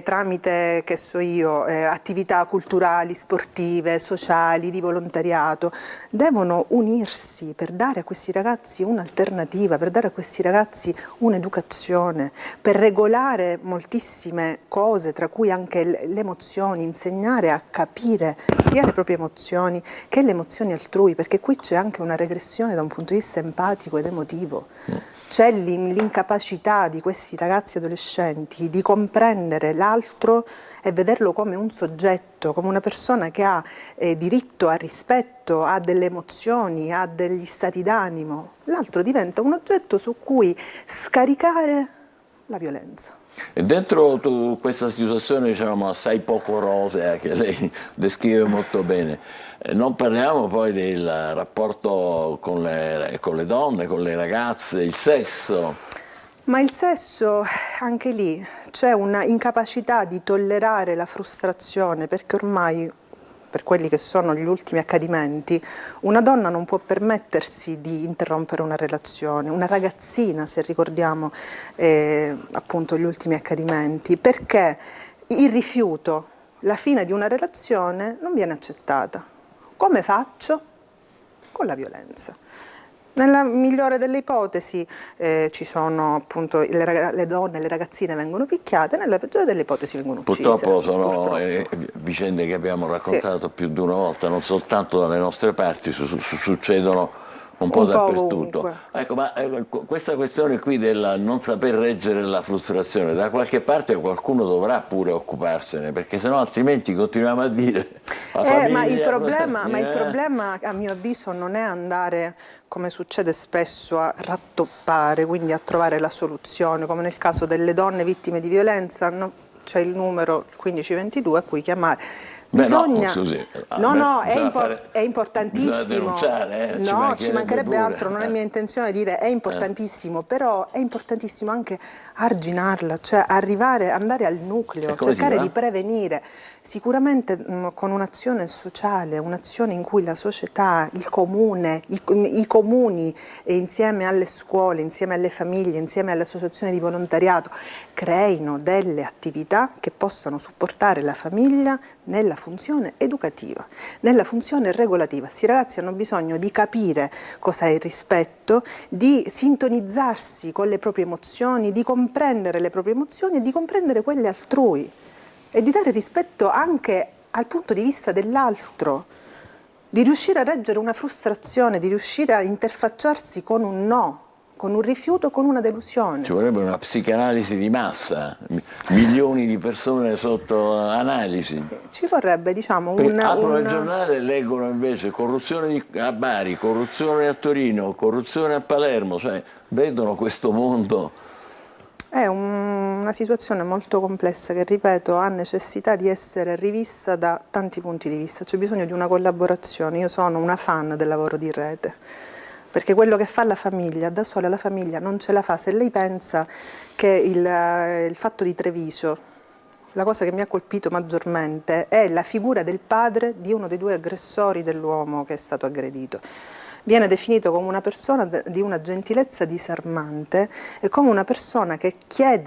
S8: tramite, che so io, attività culturali, sportive, sociali, di volontariato, devono unirsi per dare a questi ragazzi un'alternativa, per dare a questi ragazzi un'educazione, per regolare moltissime cose, tra cui anche le emozioni, insegnare a capire sia le proprie emozioni che le emozioni altrui, perché qui c'è anche una regressione da un punto di vista empatico ed emotivo. C'è l'incapacità di questi ragazzi adolescenti di comprendere l'altro e vederlo come un soggetto, come una persona che ha diritto a rispetto, ha delle emozioni, ha degli stati d'animo. L'altro diventa un oggetto su cui scaricare la violenza.
S1: E dentro questa situazione, diciamo, assai poco rosea che lei descrive molto bene, non parliamo poi del rapporto con le donne, con le ragazze, il sesso.
S8: Ma il sesso, anche lì, c'è una incapacità di tollerare la frustrazione, perché ormai, per quelli che sono gli ultimi accadimenti, una donna non può permettersi di interrompere una relazione, una ragazzina, se ricordiamo appunto gli ultimi accadimenti, perché il rifiuto, la fine di una relazione non viene accettata. Come faccio? Con la violenza. Nella migliore delle ipotesi ci sono appunto le donne, le ragazzine vengono picchiate, nella peggiore delle ipotesi vengono uccise.
S1: Purtroppo sono vicende che abbiamo raccontato più di una volta, non soltanto dalle nostre parti, succedono un po' dappertutto.
S8: Ovunque.
S1: Ecco, ma questa questione qui del non saper reggere la frustrazione, da qualche parte qualcuno dovrà pure occuparsene, perché sennò altrimenti continuiamo a dire la famiglia...
S8: Ma il problema a mio avviso non è andare, come succede spesso, a rattoppare, quindi a trovare la soluzione, come nel caso delle donne vittime di violenza, c'è il numero 1522 a cui chiamare. Bisogna, è importantissimo.
S1: Bisogna denunciare,
S8: ci mancherebbe
S1: pure.
S8: altro, non è mia intenzione dire è importantissimo, però è importantissimo anche arginarla, cioè andare al nucleo, cercare di prevenire. Sicuramente con un'azione sociale, un'azione in cui la società, il comune, i comuni insieme alle scuole, insieme alle famiglie, insieme alle associazioni di volontariato creino delle attività che possano supportare la famiglia nella funzione educativa, nella funzione regolativa. Questi ragazzi hanno bisogno di capire cos'è il rispetto, di sintonizzarsi con le proprie emozioni, di comprendere le proprie emozioni e di comprendere quelle altrui e di dare rispetto anche al punto di vista dell'altro, di riuscire a reggere una frustrazione, di riuscire a interfacciarsi con un no, con un rifiuto, con una delusione.
S1: Ci vorrebbe una psicanalisi di massa, milioni di persone sotto analisi.
S8: Sì, ci vorrebbe, diciamo,
S1: aprono il giornale e leggono invece corruzione a Bari, corruzione a Torino, corruzione a Palermo, cioè vedono questo mondo.
S8: È una situazione molto complessa che, ripeto, ha necessità di essere rivista da tanti punti di vista. C'è bisogno di una collaborazione. Io sono una fan del lavoro di rete, perché quello che fa la famiglia, da sola la famiglia non ce la fa. Se lei pensa che il fatto di Treviso, la cosa che mi ha colpito maggiormente è la figura del padre di uno dei due aggressori dell'uomo che è stato aggredito. Viene definito come una persona di una gentilezza disarmante e come una persona che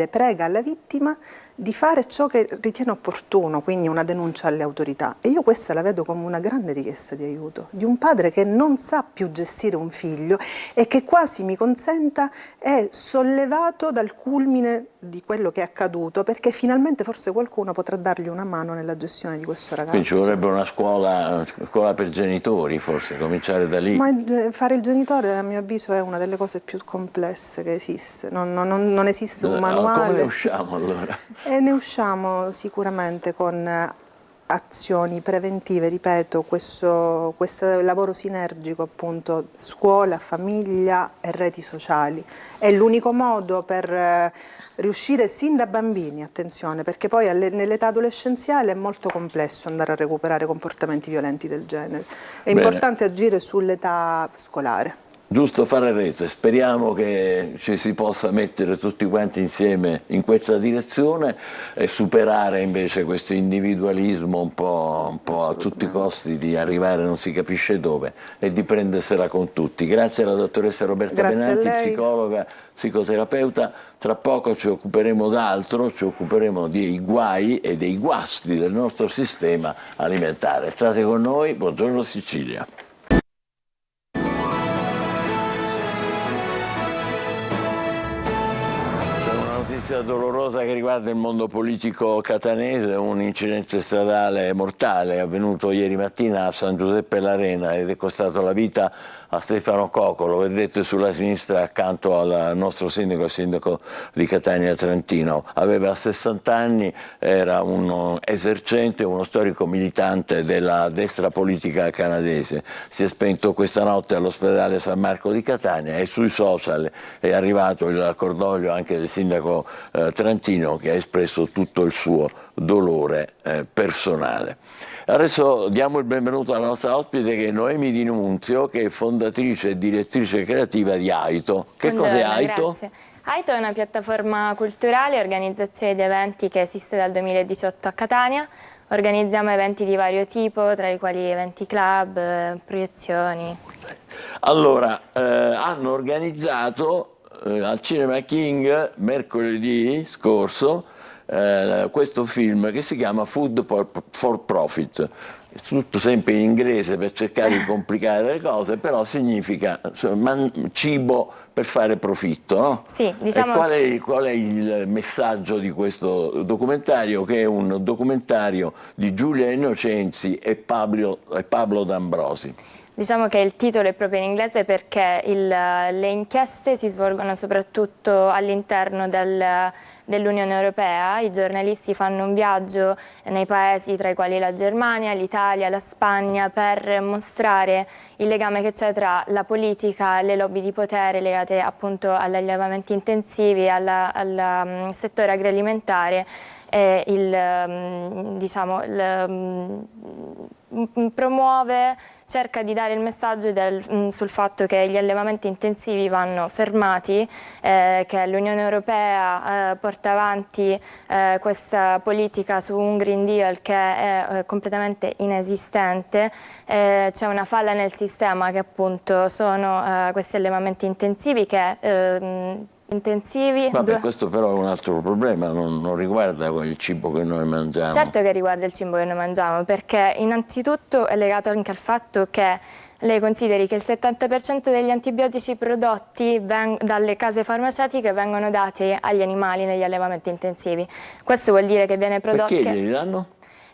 S8: prega alla vittima di fare ciò che ritiene opportuno, quindi una denuncia alle autorità. E io questa la vedo come una grande richiesta di aiuto, di un padre che non sa più gestire un figlio e che quasi, mi consenta, è sollevato dal culmine di quello che è accaduto, perché finalmente forse qualcuno potrà dargli una mano nella gestione di questo ragazzo.
S1: Quindi ci vorrebbe una scuola per genitori, forse, cominciare da lì.
S8: Ma fare il genitore, a mio avviso, è una delle cose più complesse che esiste. Non esiste un manuale.
S1: Come ne usciamo allora?
S8: E ne usciamo sicuramente con azioni preventive, ripeto, questo lavoro sinergico, appunto, scuola, famiglia e reti sociali. È l'unico modo per riuscire sin da bambini, attenzione, perché poi nell'età adolescenziale è molto complesso andare a recuperare comportamenti violenti del genere. È importante agire sull'età scolare.
S1: Giusto fare rete, speriamo che ci si possa mettere tutti quanti insieme in questa direzione e superare invece questo individualismo un po' a tutti i costi di arrivare non si capisce dove e di prendersela con tutti. Grazie alla dottoressa Roberta Benanti, psicologa, psicoterapeuta. Tra poco ci occuperemo d'altro, ci occuperemo dei guai e dei guasti del nostro sistema alimentare. State con noi, buongiorno Sicilia. Notizia dolorosa che riguarda il mondo politico catanese, un incidente stradale mortale avvenuto ieri mattina a San Giuseppe l'Arena ed è costato la vita a Stefano Cocolo, vedete sulla sinistra accanto al nostro sindaco, il sindaco di Catania Trentino. Aveva 60 anni, era un esercente, uno storico militante della destra politica canadese. Si è spento questa notte all'ospedale San Marco di Catania e sui social è arrivato il cordoglio anche del sindaco Trentino, che ha espresso tutto il suo dolore personale. Adesso diamo il benvenuto alla nostra ospite, che è Noemi Di Nunzio, che è fondatrice e direttrice creativa di AITO. Che cos'è AITO?
S9: Grazie. AITO è una piattaforma culturale e organizzazione di eventi che esiste dal 2018 a Catania. Organizziamo eventi di vario tipo, tra i quali eventi club, proiezioni.
S1: Allora, hanno organizzato al Cinema King mercoledì scorso questo film che si chiama Food for Profit, tutto sempre in inglese per cercare di complicare le cose, però significa cibo per fare profitto, no?
S9: Sì, diciamo.
S1: E qual è il messaggio di questo documentario, che è un documentario di Giulia Innocenzi e Pablo D'Ambrosi?
S9: Diciamo che il titolo è proprio in inglese perché le inchieste si svolgono soprattutto all'interno dell'Unione Europea. I giornalisti fanno un viaggio nei paesi tra i quali la Germania, l'Italia, la Spagna, per mostrare il legame che c'è tra la politica e le lobby di potere legate appunto agli allevamenti intensivi, al settore agroalimentare e cerca di dare il messaggio sul fatto che gli allevamenti intensivi vanno fermati, che l'Unione Europea porta avanti questa politica su un Green Deal che è completamente inesistente. C'è una falla nel sistema che appunto sono questi allevamenti intensivi che
S1: Vabbè, questo però è un altro problema, non riguarda il cibo che noi mangiamo.
S9: Certo che riguarda il cibo che noi mangiamo, perché innanzitutto è legato anche al fatto che lei consideri che il 70% degli antibiotici prodotti dalle case farmaceutiche vengono dati agli animali negli allevamenti intensivi. Questo vuol dire che viene prodotto...
S1: Perché glieli danno?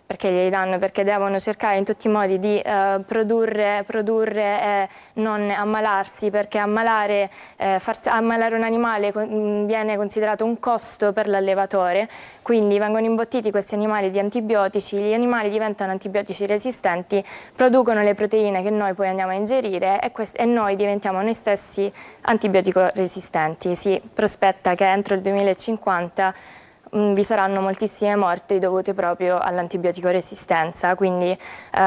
S9: Perché glieli danno? Perché devono cercare in tutti i modi di produrre e non ammalarsi, perché ammalare un animale viene considerato un costo per l'allevatore, quindi vengono imbottiti questi animali di antibiotici, gli animali diventano antibiotici resistenti, producono le proteine che noi poi andiamo a ingerire e noi diventiamo noi stessi antibiotico resistenti. Si prospetta che entro il 2050 vi saranno moltissime morti dovute proprio all'antibiotico resistenza, quindi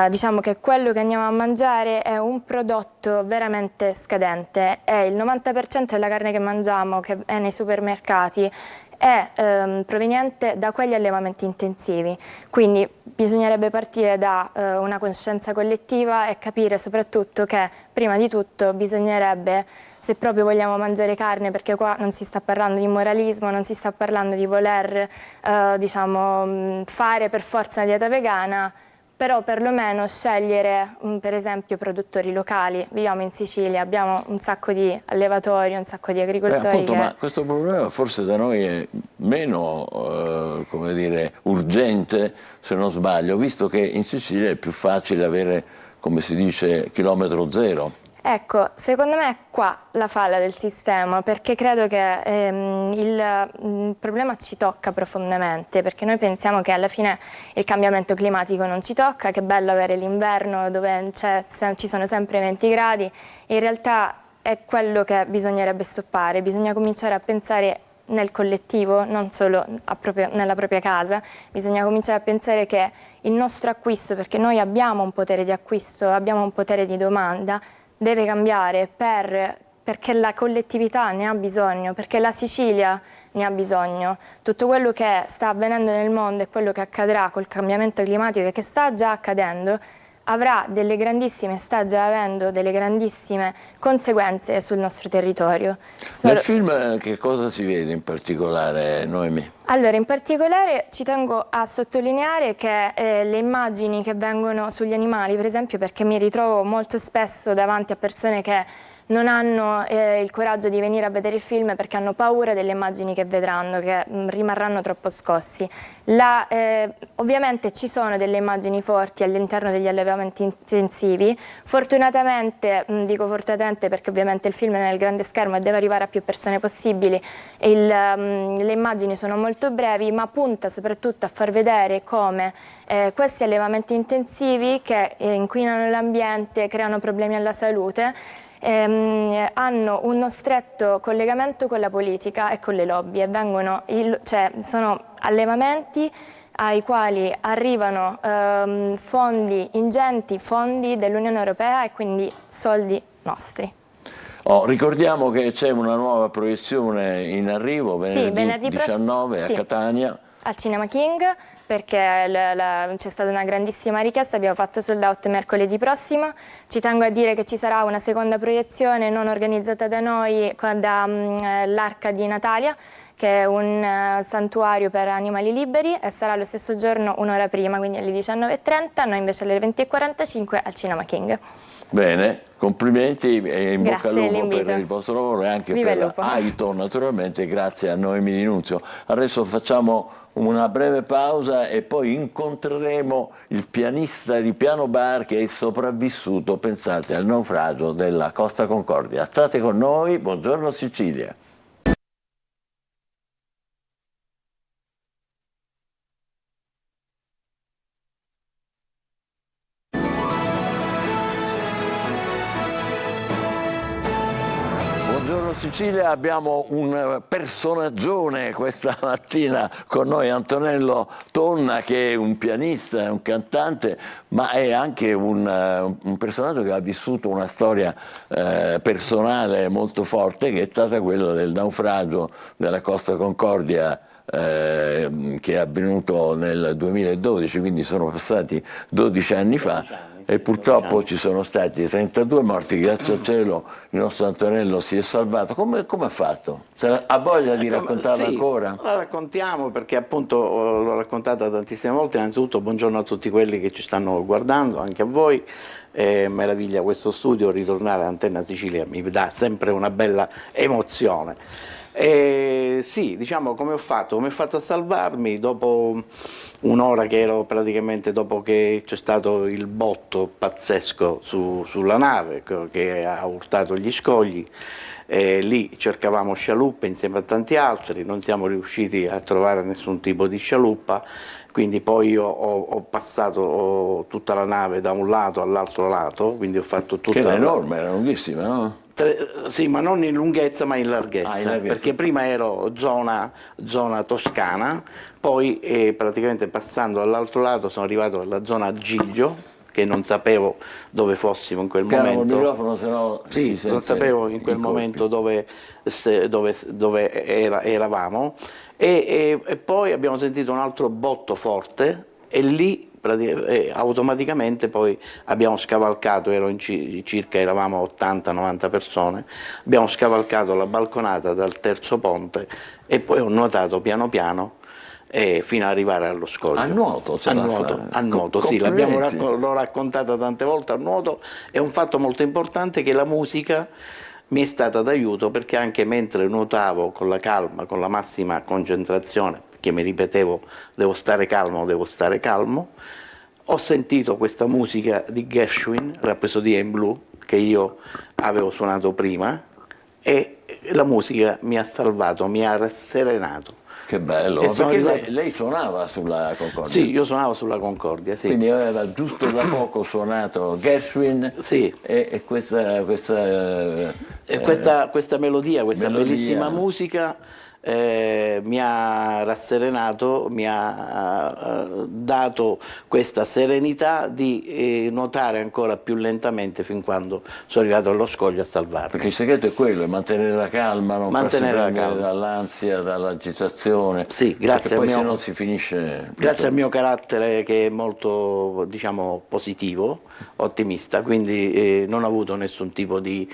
S9: diciamo che quello che andiamo a mangiare è un prodotto veramente scadente e il 90% della carne che mangiamo, che è nei supermercati, è proveniente da quegli allevamenti intensivi, quindi bisognerebbe partire da una coscienza collettiva e capire soprattutto che prima di tutto bisognerebbe, se proprio vogliamo mangiare carne, perché qua non si sta parlando di moralismo, non si sta parlando di voler fare per forza una dieta vegana, però perlomeno scegliere per esempio produttori locali. Viviamo in Sicilia, abbiamo un sacco di allevatori, un sacco di agricoltori.
S1: Appunto, ma questo problema forse da noi è meno come dire, urgente, se non sbaglio, visto che in Sicilia è più facile avere, come si dice, chilometro zero.
S9: Ecco, secondo me è qua la falla del sistema, perché credo che il problema ci tocca profondamente, perché noi pensiamo che alla fine il cambiamento climatico non ci tocca, che è bello avere l'inverno dove ci sono sempre 20 gradi, in realtà è quello che bisognerebbe stoppare, bisogna cominciare a pensare nel collettivo, non solo nella propria casa, bisogna cominciare a pensare che il nostro acquisto, perché noi abbiamo un potere di acquisto, abbiamo un potere di domanda, deve cambiare perché la collettività ne ha bisogno, perché la Sicilia ne ha bisogno. Tutto quello che sta avvenendo nel mondo e quello che accadrà col cambiamento climatico e che sta già accadendo sta già avendo delle grandissime conseguenze sul nostro territorio.
S1: Nel film che cosa si vede in particolare, Noemi?
S9: Allora, in particolare ci tengo a sottolineare che le immagini che vengono sugli animali, per esempio, perché mi ritrovo molto spesso davanti a persone che non hanno il coraggio di venire a vedere il film perché hanno paura delle immagini che vedranno, che rimarranno troppo scossi. Ovviamente ci sono delle immagini forti all'interno degli allevamenti intensivi. Fortunatamente, dico fortunatamente perché ovviamente il film è nel grande schermo e deve arrivare a più persone possibili, le immagini sono molto brevi, ma punta soprattutto a far vedere come questi allevamenti intensivi che inquinano l'ambiente, creano problemi alla salute, hanno uno stretto collegamento con la politica e con le lobby e sono allevamenti ai quali arrivano ingenti fondi dell'Unione Europea e quindi soldi nostri.
S1: Ricordiamo che c'è una nuova proiezione in arrivo venerdì 19 a Catania.
S9: Al Cinema King. perché c'è stata una grandissima richiesta, abbiamo fatto sold out mercoledì prossimo. Ci tengo a dire che ci sarà una seconda proiezione non organizzata da noi, dall'Arca di Natalia, che è un santuario per animali liberi, e sarà lo stesso giorno un'ora prima, quindi alle 19:30, noi invece alle 20:45 al Cinema King.
S1: Bene, complimenti e in bocca al lupo
S9: dell'invito.
S1: per il vostro lavoro e anche
S9: Viva il
S1: per
S9: lupo.
S1: Aito, naturalmente, grazie a Noemi Di Nunzio. Adesso facciamo una breve pausa e poi incontreremo il pianista di piano bar che è sopravvissuto, pensate, al naufragio della Costa Concordia. State con noi, buongiorno Sicilia. Buongiorno Sicilia, abbiamo un personaggione questa mattina con noi, Antonello Tonna, che è un pianista, un cantante, ma è anche un personaggio che ha vissuto una storia personale molto forte, che è stata quella del naufragio della Costa Concordia, che è avvenuto nel 2012, quindi sono passati 12 anni fa. E purtroppo ci sono stati 32 morti, grazie al cielo il nostro Antonello si è salvato. Come ha fatto? Ha voglia di raccontarla ancora?
S10: La raccontiamo perché appunto l'ho raccontata tantissime volte. Innanzitutto buongiorno a tutti quelli che ci stanno guardando, anche a voi. Meraviglia questo studio, ritornare a Antenna Sicilia mi dà sempre una bella emozione. Sì, diciamo come ho fatto a salvarmi dopo un'ora che ero praticamente dopo che c'è stato il botto pazzesco sulla nave che ha urtato gli scogli. Lì cercavamo scialuppe insieme a tanti altri, non siamo riusciti a trovare nessun tipo di scialuppa, quindi poi io ho passato tutta la nave da un lato all'altro lato, quindi ho fatto tutta...
S1: Che era enorme, era lunghissima, no?
S10: Sì, ma non in lunghezza ma in larghezza, perché prima ero zona toscana, poi praticamente passando all'altro lato sono arrivato alla zona Giglio, che non sapevo dove fossimo in quel momento.
S1: Il microfono, sennò
S10: sì, non sapevo in quel momento dove eravamo e poi abbiamo sentito un altro botto forte e lì automaticamente poi abbiamo scavalcato, eravamo 80-90 persone, abbiamo scavalcato la balconata dal terzo ponte e poi ho nuotato piano piano fino ad arrivare allo scoglio.
S1: A nuoto?
S10: A nuoto, sì, l'ho raccontata tante volte, a nuoto. È un fatto molto importante che la musica mi è stata d'aiuto, perché anche mentre nuotavo con la calma, con la massima concentrazione, perché mi ripetevo devo stare calmo, ho sentito questa musica di Gershwin, Rhapsody in Blue, che io avevo suonato prima, e la musica mi ha salvato, mi ha rasserenato.
S1: Che bello, perché lei suonava sulla Concordia?
S10: Sì, io suonavo sulla Concordia, sì.
S1: Quindi aveva giusto da poco suonato Gershwin,
S10: sì.
S1: e questa
S10: melodia, questa bellissima musica mi ha rasserenato, mi ha dato questa serenità di nuotare ancora più lentamente fin quando sono arrivato allo scoglio a salvarmi.
S1: Perché il segreto è quello, è mantenere la calma, non farsi prendere dall'ansia, dall'agitazione.
S10: Sì, grazie
S1: poi se no si finisce...
S10: Grazie al mio carattere che è molto, diciamo, positivo, ottimista, quindi non ho avuto nessun tipo di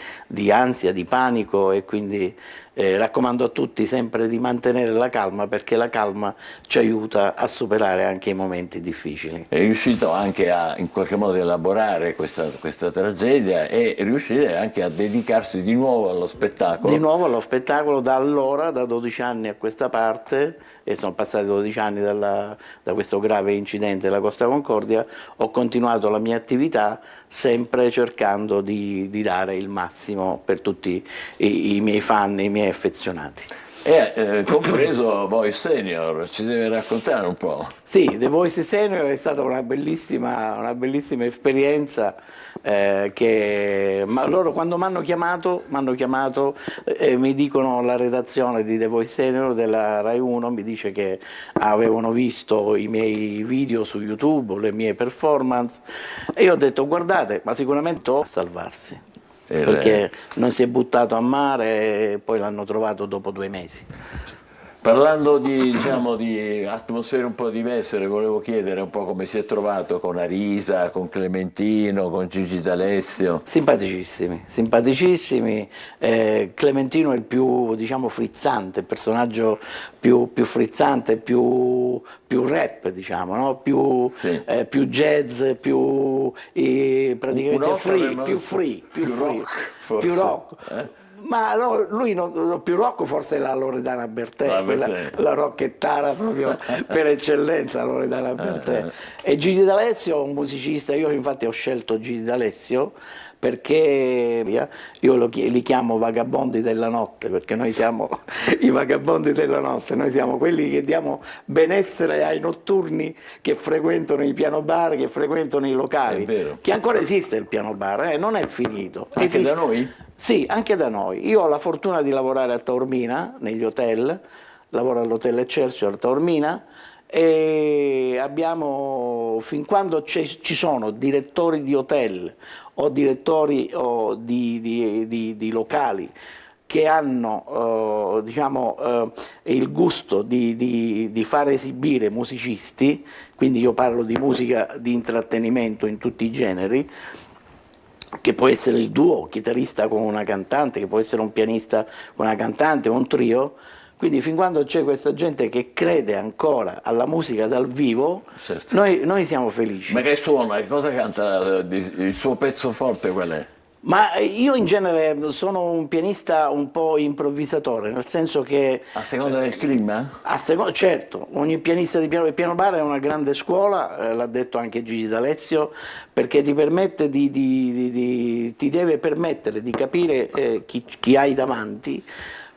S10: ansia, di panico, e quindi raccomando a tutti sempre di mantenere la calma, perché la calma ci aiuta a superare anche i momenti difficili.
S1: È riuscito anche a in qualche modo elaborare questa tragedia e riuscire anche a dedicarsi di nuovo allo spettacolo.
S10: Di nuovo allo spettacolo da allora, da 12 anni a questa parte, e sono passati 12 anni da questo grave incidente della Costa Concordia, ho continuato la mia attività sempre cercando di dare il massimo per tutti i miei fan, i miei affezionati.
S1: E compreso Voice Senior, ci deve raccontare un po'.
S10: Sì, The Voice Senior è stata una bellissima esperienza, ma loro quando mi hanno chiamato mi dicono, la redazione di The Voice Senior della Rai 1 mi dice che avevano visto i miei video su YouTube, le mie performance, e io ho detto guardate, ma sicuramente a salvarsi. Perché non si è buttato a mare e poi l'hanno trovato dopo 2 mesi.
S1: Parlando di atmosfere un po' diverse, le volevo chiedere un po' come si è trovato con Arisa, con Clementino, con Gigi D'Alessio.
S10: Simpaticissimi, simpaticissimi. Clementino è il più, diciamo, frizzante, il personaggio più frizzante, più rap, diciamo, no? Più jazz, praticamente free, più
S1: rock, forse.
S10: più rock. Ma no, lui più rock forse è la Loredana Bertè, la rocchettara proprio per eccellenza, la Loredana Bertè. E Gigi D'Alessio è un musicista, io infatti ho scelto Gigi D'Alessio perché io li chiamo vagabondi della notte, perché noi siamo i vagabondi della notte, noi siamo quelli che diamo benessere ai notturni che frequentano i piano bar, che frequentano i locali, che ancora esiste il piano bar, non è finito.
S1: Anche da noi?
S10: Sì, anche da noi. Io ho la fortuna di lavorare a Taormina, negli hotel, lavoro all'Hotel Excelsior a Taormina, e abbiamo, fin quando ci sono direttori di hotel o direttori di locali che hanno il gusto di far esibire musicisti, quindi io parlo di musica di intrattenimento in tutti i generi, che può essere il duo, chitarrista con una cantante, che può essere un pianista con una cantante, un trio. Quindi fin quando c'è questa gente che crede ancora alla musica dal vivo, certo, noi siamo felici.
S1: Ma che suona? Che cosa canta? Il suo pezzo forte qual è?
S10: Ma io in genere sono un pianista un po' improvvisatore, nel senso che...
S1: A seconda del clima?
S10: Certo, ogni pianista di piano bar è una grande scuola, l'ha detto anche Gigi D'Alessio, perché ti permette ti deve permettere di capire chi hai davanti,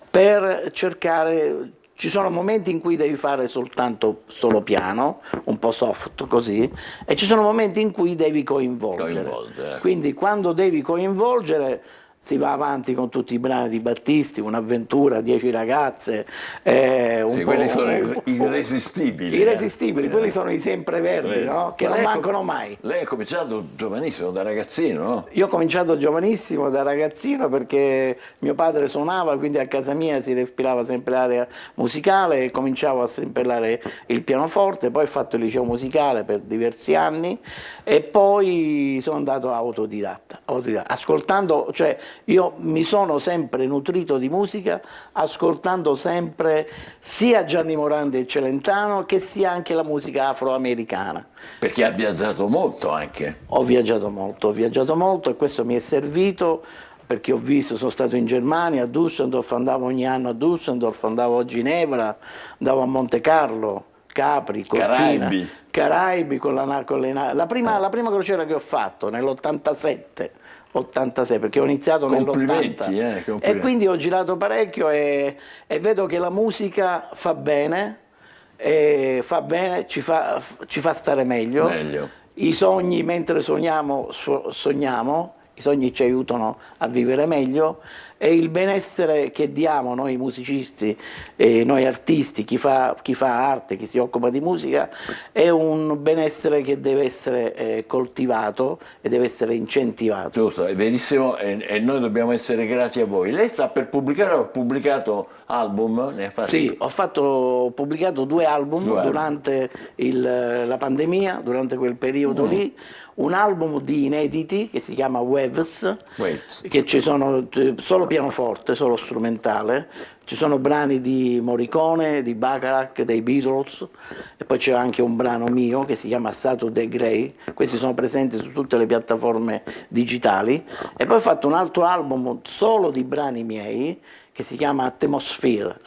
S10: per cercare... Ci sono momenti in cui devi fare solo piano, un po' soft così, e ci sono momenti in cui devi coinvolgere. Quindi quando devi coinvolgere si va avanti con tutti i brani di Battisti, Un'avventura, 10 ragazze.
S1: Quelli sono irresistibili.
S10: Irresistibili, quelli sono i sempreverdi, no? Che non mancano mai.
S1: Lei ha cominciato giovanissimo, da ragazzino, no?
S10: Io ho cominciato giovanissimo, da ragazzino, perché mio padre suonava, quindi a casa mia si respirava sempre l'area musicale e cominciavo a semprellare il pianoforte, poi ho fatto il liceo musicale per diversi anni e poi sono andato autodidatta, ascoltando, cioè io mi sono sempre nutrito di musica ascoltando sempre sia Gianni Morandi e Celentano che sia anche la musica afroamericana.
S1: Perché ha viaggiato molto anche.
S10: Ho viaggiato molto e questo mi è servito perché sono stato in Germania, a Düsseldorf, andavo ogni anno a Düsseldorf, andavo a Ginevra, andavo a Monte Carlo, Capri, Cortina, Caraibi con la prima crociera che ho fatto nell'87, perché ho iniziato nell'80 e quindi ho girato parecchio e vedo che la musica fa bene, ci fa stare meglio. I sogni, mentre sogniamo, i sogni ci aiutano a vivere meglio e il benessere che diamo noi musicisti, noi artisti, chi fa arte, chi si occupa di musica, è un benessere che deve essere coltivato e deve essere incentivato.
S1: Giusto, è verissimo e noi dobbiamo essere grati a voi. Lei sta per pubblicare, ha pubblicato album? Ne ha fatti?
S10: Sì, ho pubblicato 2 album durante la pandemia, durante quel periodo lì. Un album di inediti che si chiama Waves, che ci sono solo pianoforte, solo strumentale, ci sono brani di Morricone, di Bacharach, dei Beatles e poi c'è anche un brano mio che si chiama Saturday Grey, questi sono presenti su tutte le piattaforme digitali e poi ho fatto un altro album solo di brani miei che si chiama Atmosfere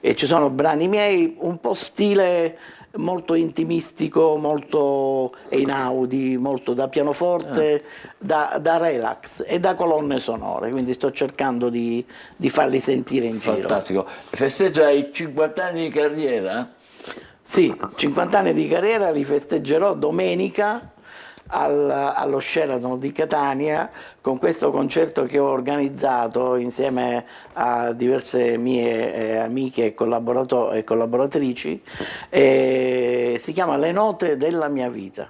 S10: e ci sono brani miei un po' stile molto intimistico, molto inaudi, molto da pianoforte, da relax e da colonne sonore, quindi sto cercando di farli sentire in giro.
S1: Fantastico. Festeggia i 50 anni di carriera?
S10: Sì, 50 anni di carriera li festeggerò domenica allo Sheraton di Catania con questo concerto che ho organizzato insieme a diverse mie amiche e collaboratrici, si chiama Le note della mia vita.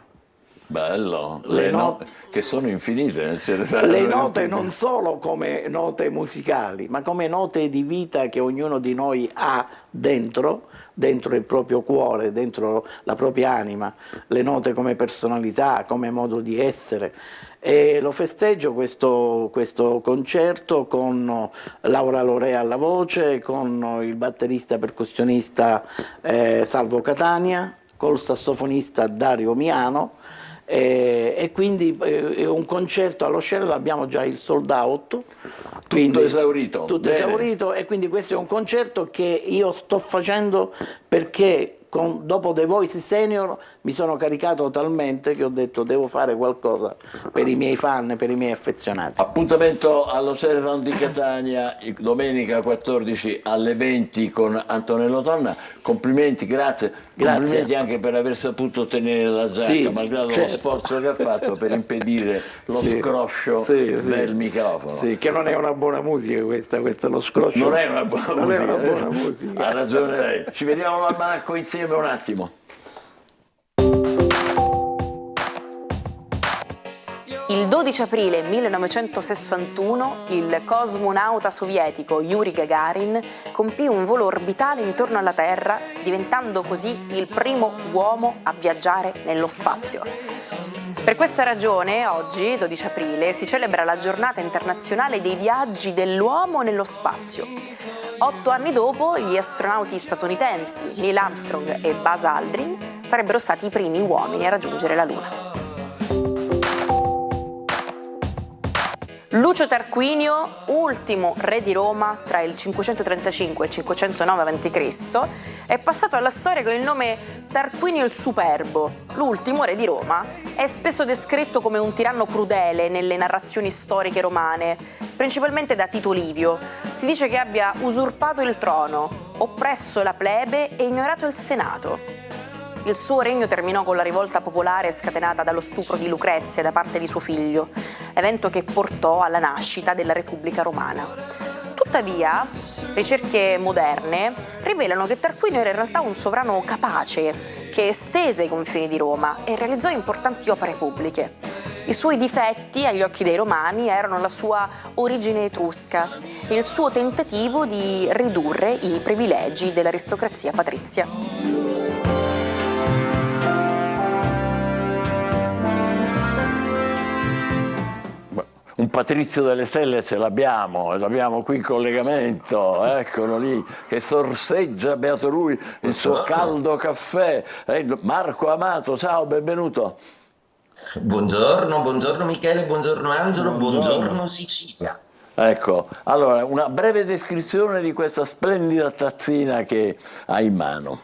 S1: Bello,
S10: Le note-
S1: che sono infinite.
S10: Le note non solo come note musicali, ma come note di vita che ognuno di noi ha dentro il proprio cuore, dentro la propria anima, le note come personalità, come modo di essere. E lo festeggio questo concerto con Laura Lorea alla voce, con il batterista percussionista Salvo Catania, col sassofonista Dario Miano. E quindi è un concerto allo Sheraton, abbiamo già il sold out,
S1: Tutto esaurito.
S10: tutto
S1: Bene.
S10: esaurito, e quindi questo è un concerto che io sto facendo perché dopo The Voice Senior mi sono caricato talmente che ho detto devo fare qualcosa per i miei fan, per i miei affezionati.
S1: Appuntamento allo Sheraton di Catania domenica 14 alle 20 con Antonello Tonna. Complimenti, grazie. Complimenti anche per aver saputo tenere la giacca,
S10: Sì,
S1: malgrado
S10: certo.
S1: lo sforzo che ha fatto per impedire lo
S10: Sì,
S1: scroscio
S10: sì.
S1: del microfono.
S10: Sì, che non è una buona musica questo è lo scroscio.
S1: Non è una buona
S10: Non
S1: musica.
S10: è una buona musica.
S1: Ha ragione lei. Ci vediamo all'almanacco insieme un attimo.
S11: Il 12 aprile 1961 il cosmonauta sovietico Yuri Gagarin compì un volo orbitale intorno alla Terra, diventando così il primo uomo a viaggiare nello spazio. Per questa ragione, oggi, 12 aprile, si celebra la giornata internazionale dei viaggi dell'uomo nello spazio. 8 anni dopo, gli astronauti statunitensi Neil Armstrong e Buzz Aldrin sarebbero stati i primi uomini a raggiungere la Luna. Lucio Tarquinio, ultimo re di Roma tra il 535 e il 509 a.C., è passato alla storia con il nome Tarquinio il Superbo. L'ultimo re di Roma è spesso descritto come un tiranno crudele nelle narrazioni storiche romane, principalmente da Tito Livio. Si dice che abbia usurpato il trono, oppresso la plebe e ignorato il Senato. Il suo regno terminò con la rivolta popolare scatenata dallo stupro di Lucrezia da parte di suo figlio, evento che portò alla nascita della Repubblica Romana. Tuttavia, ricerche moderne rivelano che Tarquinio era in realtà un sovrano capace, che estese i confini di Roma e realizzò importanti opere pubbliche. I suoi difetti agli occhi dei romani erano la sua origine etrusca e il suo tentativo di ridurre i privilegi dell'aristocrazia patrizia.
S1: Un Patrizio delle Stelle ce l'abbiamo qui in collegamento, eccolo lì, che sorseggia, beato lui, il suo caldo caffè. Marco Amato, ciao, benvenuto.
S12: Buongiorno Michele, buongiorno Angelo, buongiorno Sicilia.
S1: Ecco, allora una breve descrizione di questa splendida tazzina che hai in mano.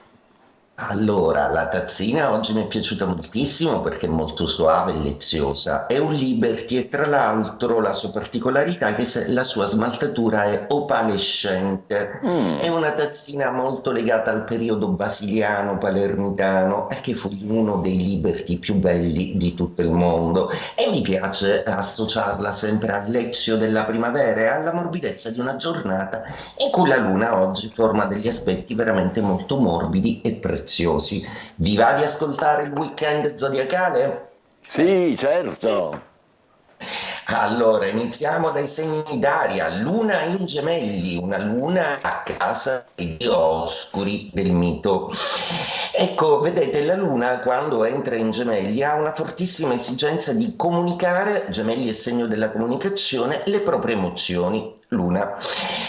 S12: Allora, la tazzina oggi mi è piaciuta moltissimo perché è molto suave e leziosa. È un Liberty e tra l'altro la sua particolarità è che la sua smaltatura è opalescente. È una tazzina molto legata al periodo basiliano, palermitano, e che fu uno dei Liberty più belli di tutto il mondo. E mi piace associarla sempre all'ezio della primavera e alla morbidezza di una giornata in cui la luna oggi forma degli aspetti veramente molto morbidi e preziosi. Vi va di ascoltare il weekend zodiacale?
S1: Sì, certo.
S12: Allora, iniziamo dai segni d'aria. Luna in Gemelli, una luna a casa dei Dioscuri del mito. Ecco, vedete, la luna quando entra in Gemelli ha una fortissima esigenza di comunicare, Gemelli è segno della comunicazione, le proprie emozioni. Luna.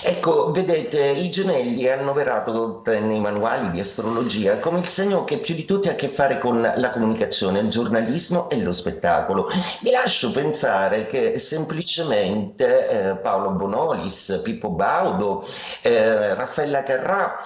S12: Ecco, vedete, i Gemelli è annoverato nei manuali di astrologia come il segno che più di tutti ha a che fare con la comunicazione, il giornalismo e lo spettacolo. Vi lascio pensare che semplicemente Paolo Bonolis, Pippo Baudo, Raffaella Carrà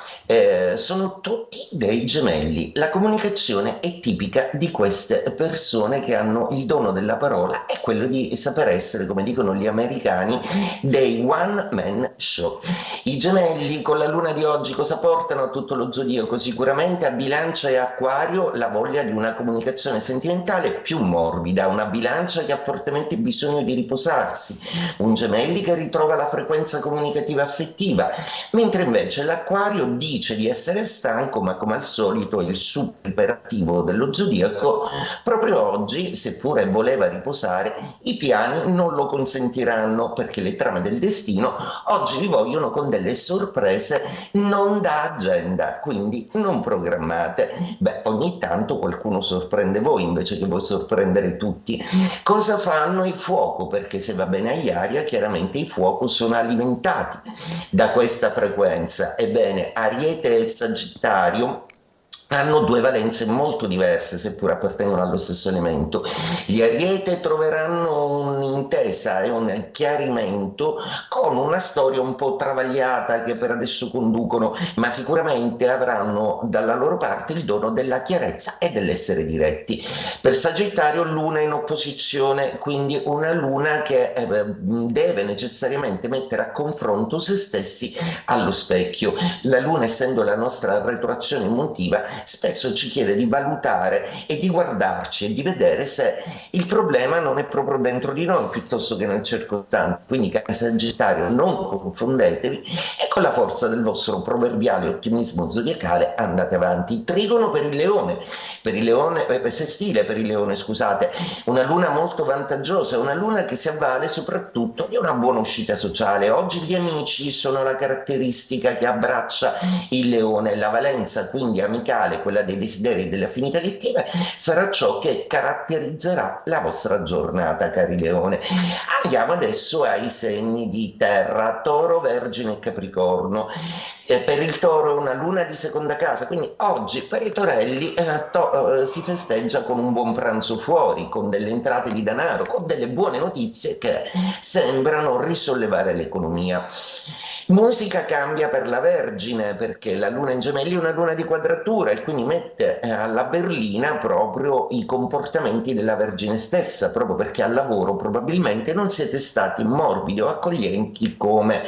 S12: sono tutti dei Gemelli. La comunicazione è tipica di queste persone che hanno il dono della parola e quello di saper essere, come dicono gli americani, dei one man show. bilancio. I gemelli con la luna di oggi cosa portano a tutto lo zodiaco? Sicuramente a Bilancia e Acquario la voglia di una comunicazione sentimentale più morbida, una Bilancia che ha fortemente bisogno di riposarsi, un gemelli che ritrova la frequenza comunicativa affettiva, mentre invece l'Acquario dice di essere stanco, ma come al solito il super iperattivo dello zodiaco proprio oggi, seppure voleva riposare, i piani non lo consentiranno, perché le trame del destino oggi vi vogliono con delle sorprese non da agenda, quindi non programmate. Beh, ogni tanto qualcuno sorprende voi invece che voi sorprendere tutti. Cosa fanno i fuoco? Perché se va bene agli aria, chiaramente i fuoco sono alimentati da questa frequenza. Ebbene, Ariete e Sagittario hanno due valenze molto diverse, seppur appartengono allo stesso elemento. Gli Ariete troveranno un'intesa e un chiarimento con una storia un po' travagliata che per adesso conducono, ma sicuramente avranno dalla loro parte il dono della chiarezza e dell'essere diretti. Per Sagittario luna in opposizione, quindi una luna che deve necessariamente mettere a confronto se stessi allo specchio. La luna, essendo la nostra retroazione emotiva, spesso ci chiede di valutare e di guardarci e di vedere se il problema non è proprio dentro di noi piuttosto che nel circostante. Quindi, cari Sagittario, non confondetevi e con la forza del vostro proverbiale ottimismo zodiacale andate avanti. Trigono per il leone, sestile per il leone, scusate, una luna molto vantaggiosa, una luna che si avvale soprattutto di una buona uscita sociale. Oggi gli amici sono la caratteristica che abbraccia il leone, la valenza quindi amicale, quella dei desideri e delle affinità elettive, sarà ciò che caratterizzerà la vostra giornata, cari leone. Andiamo adesso ai segni di terra, Toro, Vergine e Capricorno. Per il Toro è una luna di seconda casa, quindi oggi per i torelli si festeggia con un buon pranzo fuori, con delle entrate di denaro, con delle buone notizie che sembrano risollevare l'economia. Musica cambia per la Vergine, perché la luna in gemelli è una luna di quadratura e quindi mette alla berlina proprio i comportamenti della Vergine stessa, proprio perché al lavoro probabilmente non siete stati morbidi o accoglienti come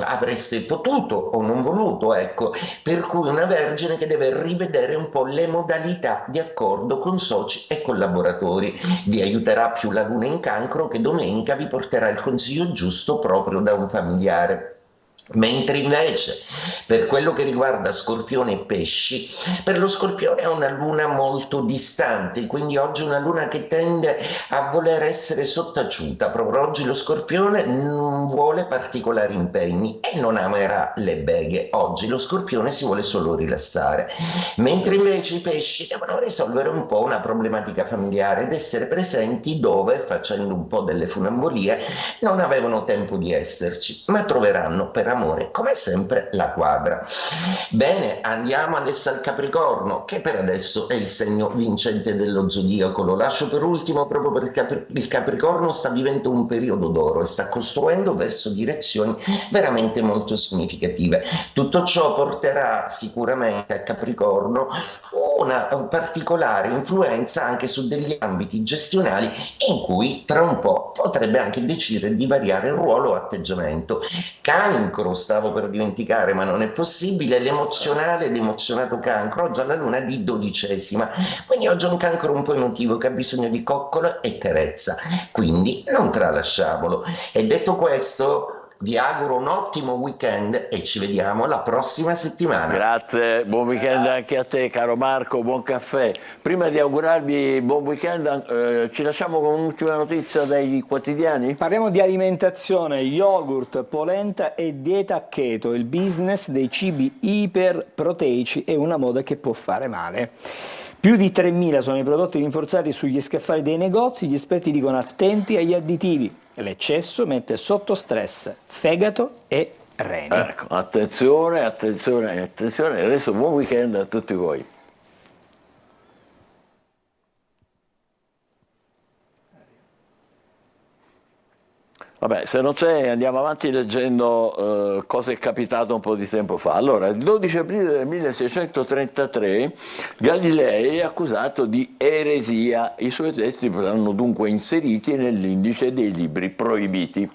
S12: avreste potuto o non voluto, ecco, per cui una Vergine che deve rivedere un po' le modalità di accordo con soci e collaboratori. Vi aiuterà più la luna in Cancro, che domenica vi porterà il consiglio giusto proprio da un familiare. Mentre invece per quello che riguarda Scorpione e Pesci, per lo Scorpione è una luna molto distante, quindi oggi è una luna che tende a voler essere sottaciuta. Proprio oggi lo Scorpione non vuole particolari impegni e non amerà le beghe. Oggi lo Scorpione si vuole solo rilassare, mentre invece i Pesci devono risolvere un po' una problematica familiare ed essere presenti dove, facendo un po' delle funambolie, non avevano tempo di esserci, ma troveranno per amore come sempre la quadra. Bene, andiamo adesso al Capricorno, che per adesso è il segno vincente dello zodiaco. Lo lascio per ultimo proprio perché il Capricorno sta vivendo un periodo d'oro e sta costruendo verso direzioni veramente molto significative. Tutto ciò porterà sicuramente a Capricorno una particolare influenza anche su degli ambiti gestionali in cui tra un po' potrebbe anche decidere di variare ruolo o atteggiamento. Cancro, stavo per dimenticare, ma non è possibile, l'emozionale ed emozionato Cancro oggi ha la luna di 12ª, quindi oggi è un Cancro un po' emotivo che ha bisogno di coccolo e carezza, quindi non tralasciamolo. E detto questo, vi auguro un ottimo weekend e ci vediamo la prossima settimana.
S1: Grazie, buon weekend anche a te caro Marco, buon caffè. Prima di augurarvi buon weekend ci lasciamo con un'ultima notizia dai quotidiani?
S2: Parliamo di alimentazione, yogurt, polenta e dieta keto, il business dei cibi iperproteici è una moda che può fare male. Più di 3.000 sono i prodotti rinforzati sugli scaffali dei negozi, gli esperti dicono attenti agli additivi. L'eccesso mette sotto stress fegato e reni.
S1: Ecco, attenzione, attenzione, attenzione. Adesso buon weekend a tutti voi. Vabbè, se non c'è andiamo avanti leggendo cosa è capitato un po' di tempo fa. Allora, il 12 aprile del 1633 Galilei è accusato di eresia. I suoi testi saranno dunque inseriti nell'indice dei libri proibiti.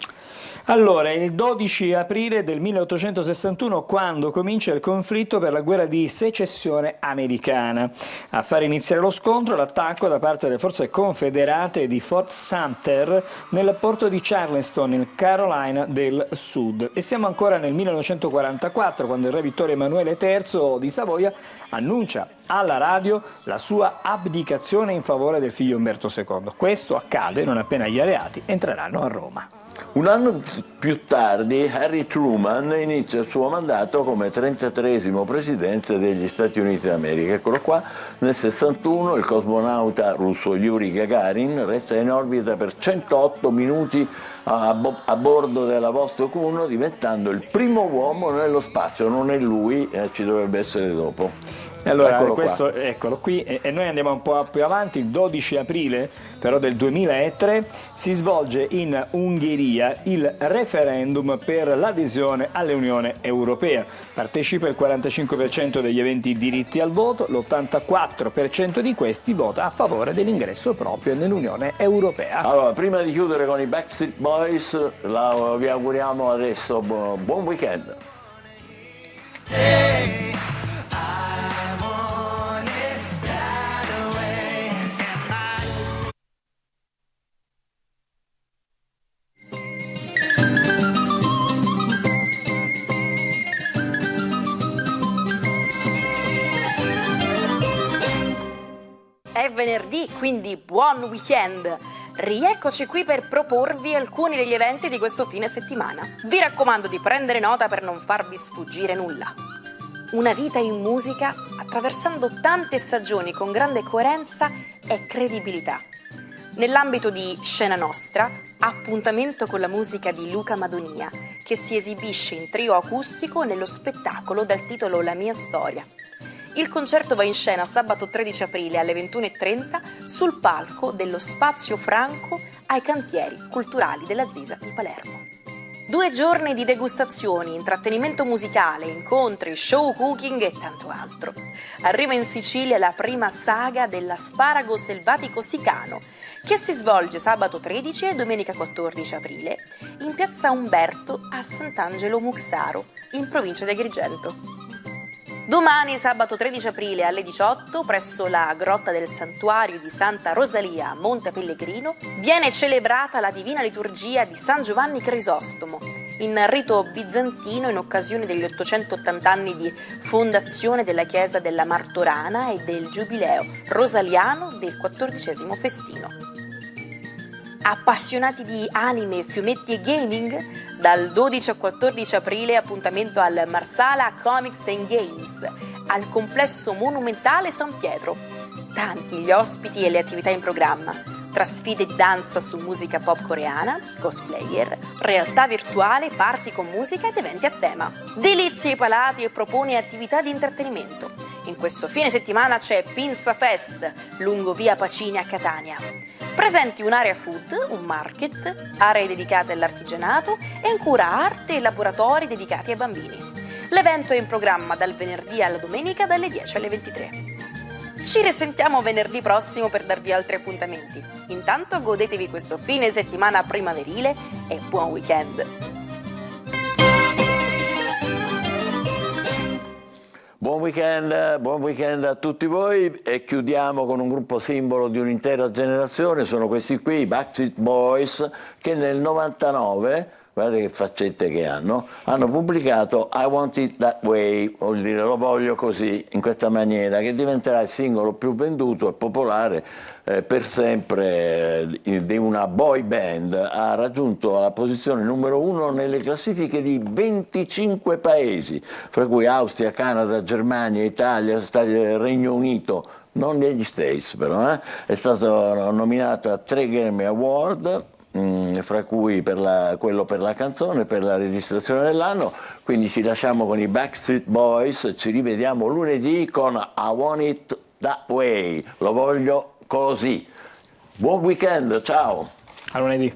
S2: Allora, è il 12 aprile del 1861 quando comincia il conflitto per la guerra di secessione americana. A far iniziare lo scontro l'attacco da parte delle forze confederate di Fort Sumter nel porto di Charleston, in Carolina del Sud. E siamo ancora nel 1944 quando il re Vittorio Emanuele III di Savoia annuncia alla radio la sua abdicazione in favore del figlio Umberto II. Questo accade non appena gli alleati entreranno a Roma.
S1: Un anno più tardi Harry Truman inizia il suo mandato come 33esimo presidente degli Stati Uniti d'America. Eccolo qua, nel 61 il cosmonauta russo Yuri Gagarin resta in orbita per 108 minuti a bordo della Vostok 1, diventando il primo uomo nello spazio. Non è lui, ci dovrebbe essere dopo.
S2: E allora,
S1: Eccolo
S2: questo,
S1: qua.
S2: eccolo qui, e noi andiamo un po' più avanti. Il 12 aprile però del 2003 si svolge in Ungheria il referendum per l'adesione all'Unione Europea. Partecipa il 45% degli aventi diritti al voto, l'84% di questi vota a favore dell'ingresso proprio nell'Unione Europea.
S1: Allora, prima di chiudere con i Backstreet Boys, vi auguriamo adesso buon weekend.
S11: È venerdì, quindi buon weekend! Rieccoci qui per proporvi alcuni degli eventi di questo fine settimana. Vi raccomando di prendere nota per non farvi sfuggire nulla. Una vita in musica attraversando tante stagioni con grande coerenza e credibilità. Nell'ambito di Scena Nostra, appuntamento con la musica di Luca Madonia, che si esibisce in trio acustico nello spettacolo dal titolo La mia storia. Il concerto va in scena sabato 13 aprile alle 21:30 sul palco dello Spazio Franco ai Cantieri Culturali della Zisa di Palermo. 2 giorni di degustazioni, intrattenimento musicale, incontri, show cooking e tanto altro. Arriva in Sicilia la prima saga dell'asparago selvatico sicano, che si svolge sabato 13 e domenica 14 aprile in piazza Umberto a Sant'Angelo Muxaro, in provincia di Agrigento. Domani, sabato 13 aprile alle 18, presso la grotta del santuario di Santa Rosalia a Monte Pellegrino, viene celebrata la Divina Liturgia di San Giovanni Crisostomo, in rito bizantino in occasione degli 880 anni di fondazione della Chiesa della Martorana e del Giubileo rosaliano del XIV festino. Appassionati di anime, fumetti e gaming? Dal 12 al 14 aprile appuntamento al Marsala Comics and Games, al complesso monumentale San Pietro. Tanti gli ospiti e le attività in programma, tra sfide di danza su musica pop coreana, cosplayer, realtà virtuale, party con musica ed eventi a tema. Delizi ai palati e propone attività di intrattenimento. In questo fine settimana c'è Pinza Fest, lungo via Pacini a Catania. Presenti un'area food, un market, aree dedicate all'artigianato e ancora arte e laboratori dedicati ai bambini. L'evento è in programma dal venerdì alla domenica dalle 10 alle 23. Ci risentiamo venerdì prossimo per darvi altri appuntamenti. Intanto godetevi questo fine settimana primaverile e buon weekend!
S1: Buon weekend a tutti voi e chiudiamo con un gruppo simbolo di un'intera generazione, sono questi qui, i Backstreet Boys, che nel 99, guardate che faccette che hanno pubblicato I Want It That Way, vuol dire lo voglio così, in questa maniera, che diventerà il singolo più venduto e popolare per sempre di una boy band. Ha raggiunto la posizione numero 1 nelle classifiche di 25 paesi, fra cui Austria, Canada, Germania, Italia, Regno Unito, non negli States però, è stato nominato a 3 Grammy Award, fra cui quello per la canzone, per la registrazione dell'anno. Quindi ci lasciamo con i Backstreet Boys, ci rivediamo lunedì con I Want It That Way, lo voglio così. Buon weekend, ciao!
S2: A lunedì.